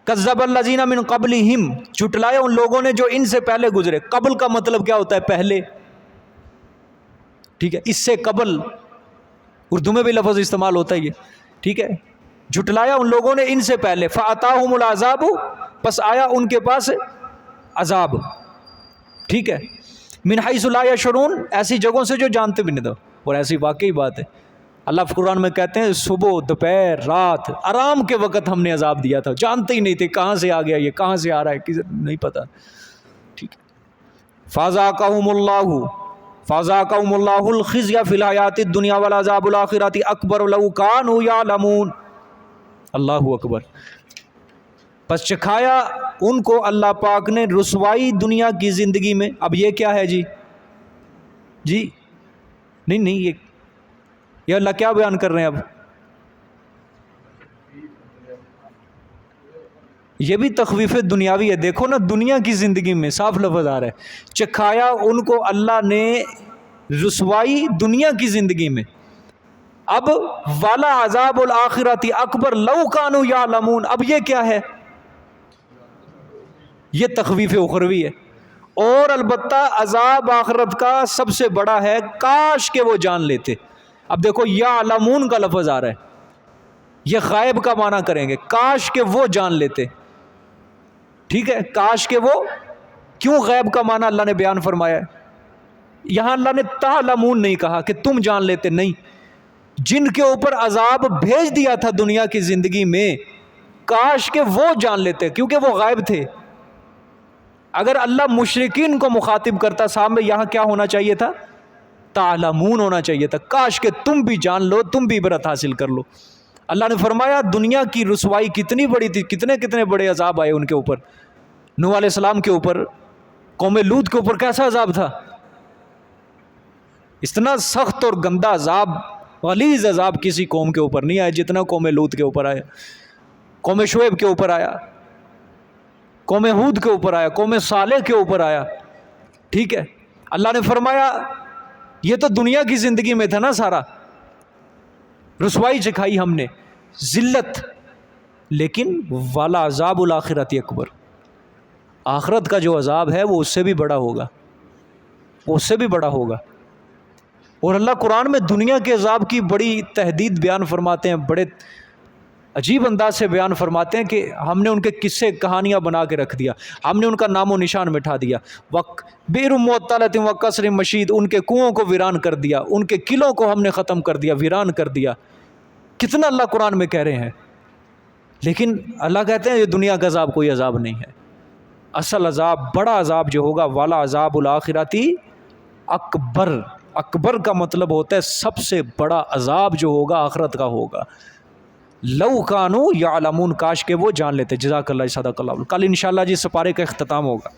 کذب الذین من قبلہم، جھٹلایا ان لوگوں نے جو ان سے پہلے گزرے. قبل کا مطلب کیا ہوتا ہے؟ پہلے. ٹھیک ہے، اس سے قبل اردو میں بھی لفظ استعمال ہوتا ہے یہ. ٹھیک ہے، جھٹلایا ان لوگوں نے ان سے پہلے. فاتاہم العذاب، پس آیا ان کے پاس عذاب. ٹھیک ہے، من حیث لا یشعرون، ایسی جگہوں سے جو جانتے بھی نہیں تھے. اور ایسی واقعی بات ہے، اللہ قرآن میں کہتے ہیں صبح دوپہر رات آرام کے وقت ہم نے عذاب دیا تھا، جانتے ہی نہیں تھے کہاں سے آ گیا یہ، کہاں سے آ رہا ہے کسی نہیں پتا. ٹھیک ہے، فذاقہم اللہ الخزي فی الحیات الدنیا والعذاب الآخرۃ اکبر لو کانوا یعلمون. اللہ اکبر. پس چکھایا ان کو اللہ پاک نے رسوائی دنیا کی زندگی میں. اب یہ کیا ہے جی؟ نہیں یہ اللہ کیا بیان کر رہے ہیں؟ اب یہ بھی تخویف دنیاوی ہے. دیکھو نا، دنیا کی زندگی میں صاف لفظ آ رہا ہے، چکھایا ان کو اللہ نے رسوائی دنیا کی زندگی میں. اب والا عذاب الآخرۃ اکبر لو کانوا یعلمون، اب یہ کیا ہے؟ یہ تخویف اخروی ہے. اور البتہ عذاب آخرت کا سب سے بڑا ہے کاش کہ وہ جان لیتے. اب دیکھو یعلمون کا لفظ آ رہا ہے، یہ غائب کا معنی کریں گے، کاش کہ وہ جان لیتے. ٹھیک ہے، کاش کہ وہ، کیوں غیب کا معنی اللہ نے بیان فرمایا ہے؟ یہاں اللہ نے تعلمون نہیں کہا کہ تم جان لیتے، نہیں، جن کے اوپر عذاب بھیج دیا تھا دنیا کی زندگی میں، کاش کہ وہ جان لیتے، کیونکہ وہ غائب تھے. اگر اللہ مشرکین کو مخاطب کرتا سامنے، یہاں کیا ہونا چاہیے تھا؟ تعلمون ہونا چاہیے تھا، کاش کہ تم بھی جان لو، تم بھی عبرت حاصل کر لو. اللہ نے فرمایا دنیا کی رسوائی کتنی بڑی تھی، کتنے بڑے عذاب آئے ان کے اوپر. نوح علیہ السلام کے اوپر، قوم لوط کے اوپر کیسا عذاب تھا؟ اتنا سخت اور گندا عذاب، غلیظ عذاب کسی قوم کے اوپر نہیں آیا جتنا قوم لوط کے اوپر آیا، قوم شعیب کے اوپر آیا، قوم ہود کے اوپر آیا، قوم صالح کے اوپر آیا. ٹھیک ہے، اللہ نے فرمایا یہ تو دنیا کی زندگی میں تھا نا سارا، رسوائی چکھائی ہم نے، ذلت، لیکن والا عذاب الآخرۃ اکبر، آخرت کا جو عذاب ہے وہ اس سے بھی بڑا ہوگا، وہ اس سے بھی بڑا ہوگا. اور اللہ قرآن میں دنیا کے عذاب کی بڑی تحدید بیان فرماتے ہیں، بڑے عجیب انداز سے بیان فرماتے ہیں کہ ہم نے ان کے قصے کہانیاں بنا کے رکھ دیا، ہم نے ان کا نام و نشان مٹھا دیا. بئر معطلۃ وقصر مشید، ان کے کنووں کو ویران کر دیا، ان کے قلعوں کو ہم نے ختم کر دیا، ویران کر دیا. کتنا اللہ قرآن میں کہہ رہے ہیں، لیکن اللہ کہتے ہیں یہ دنیا کا عذاب کوئی عذاب نہیں ہے. اصل عذاب، بڑا عذاب جو ہوگا، والا عذاب الآخرۃ اکبر. اکبر کا مطلب ہوتا ہے سب سے بڑا عذاب جو ہوگا آخرت کا ہوگا. لو کانوا یعلمون، کاش کہ وہ جان لیتے. جزاک اللہ، صدق اللہ. کل انشاءاللہ جی سپارے کا اختتام ہوگا.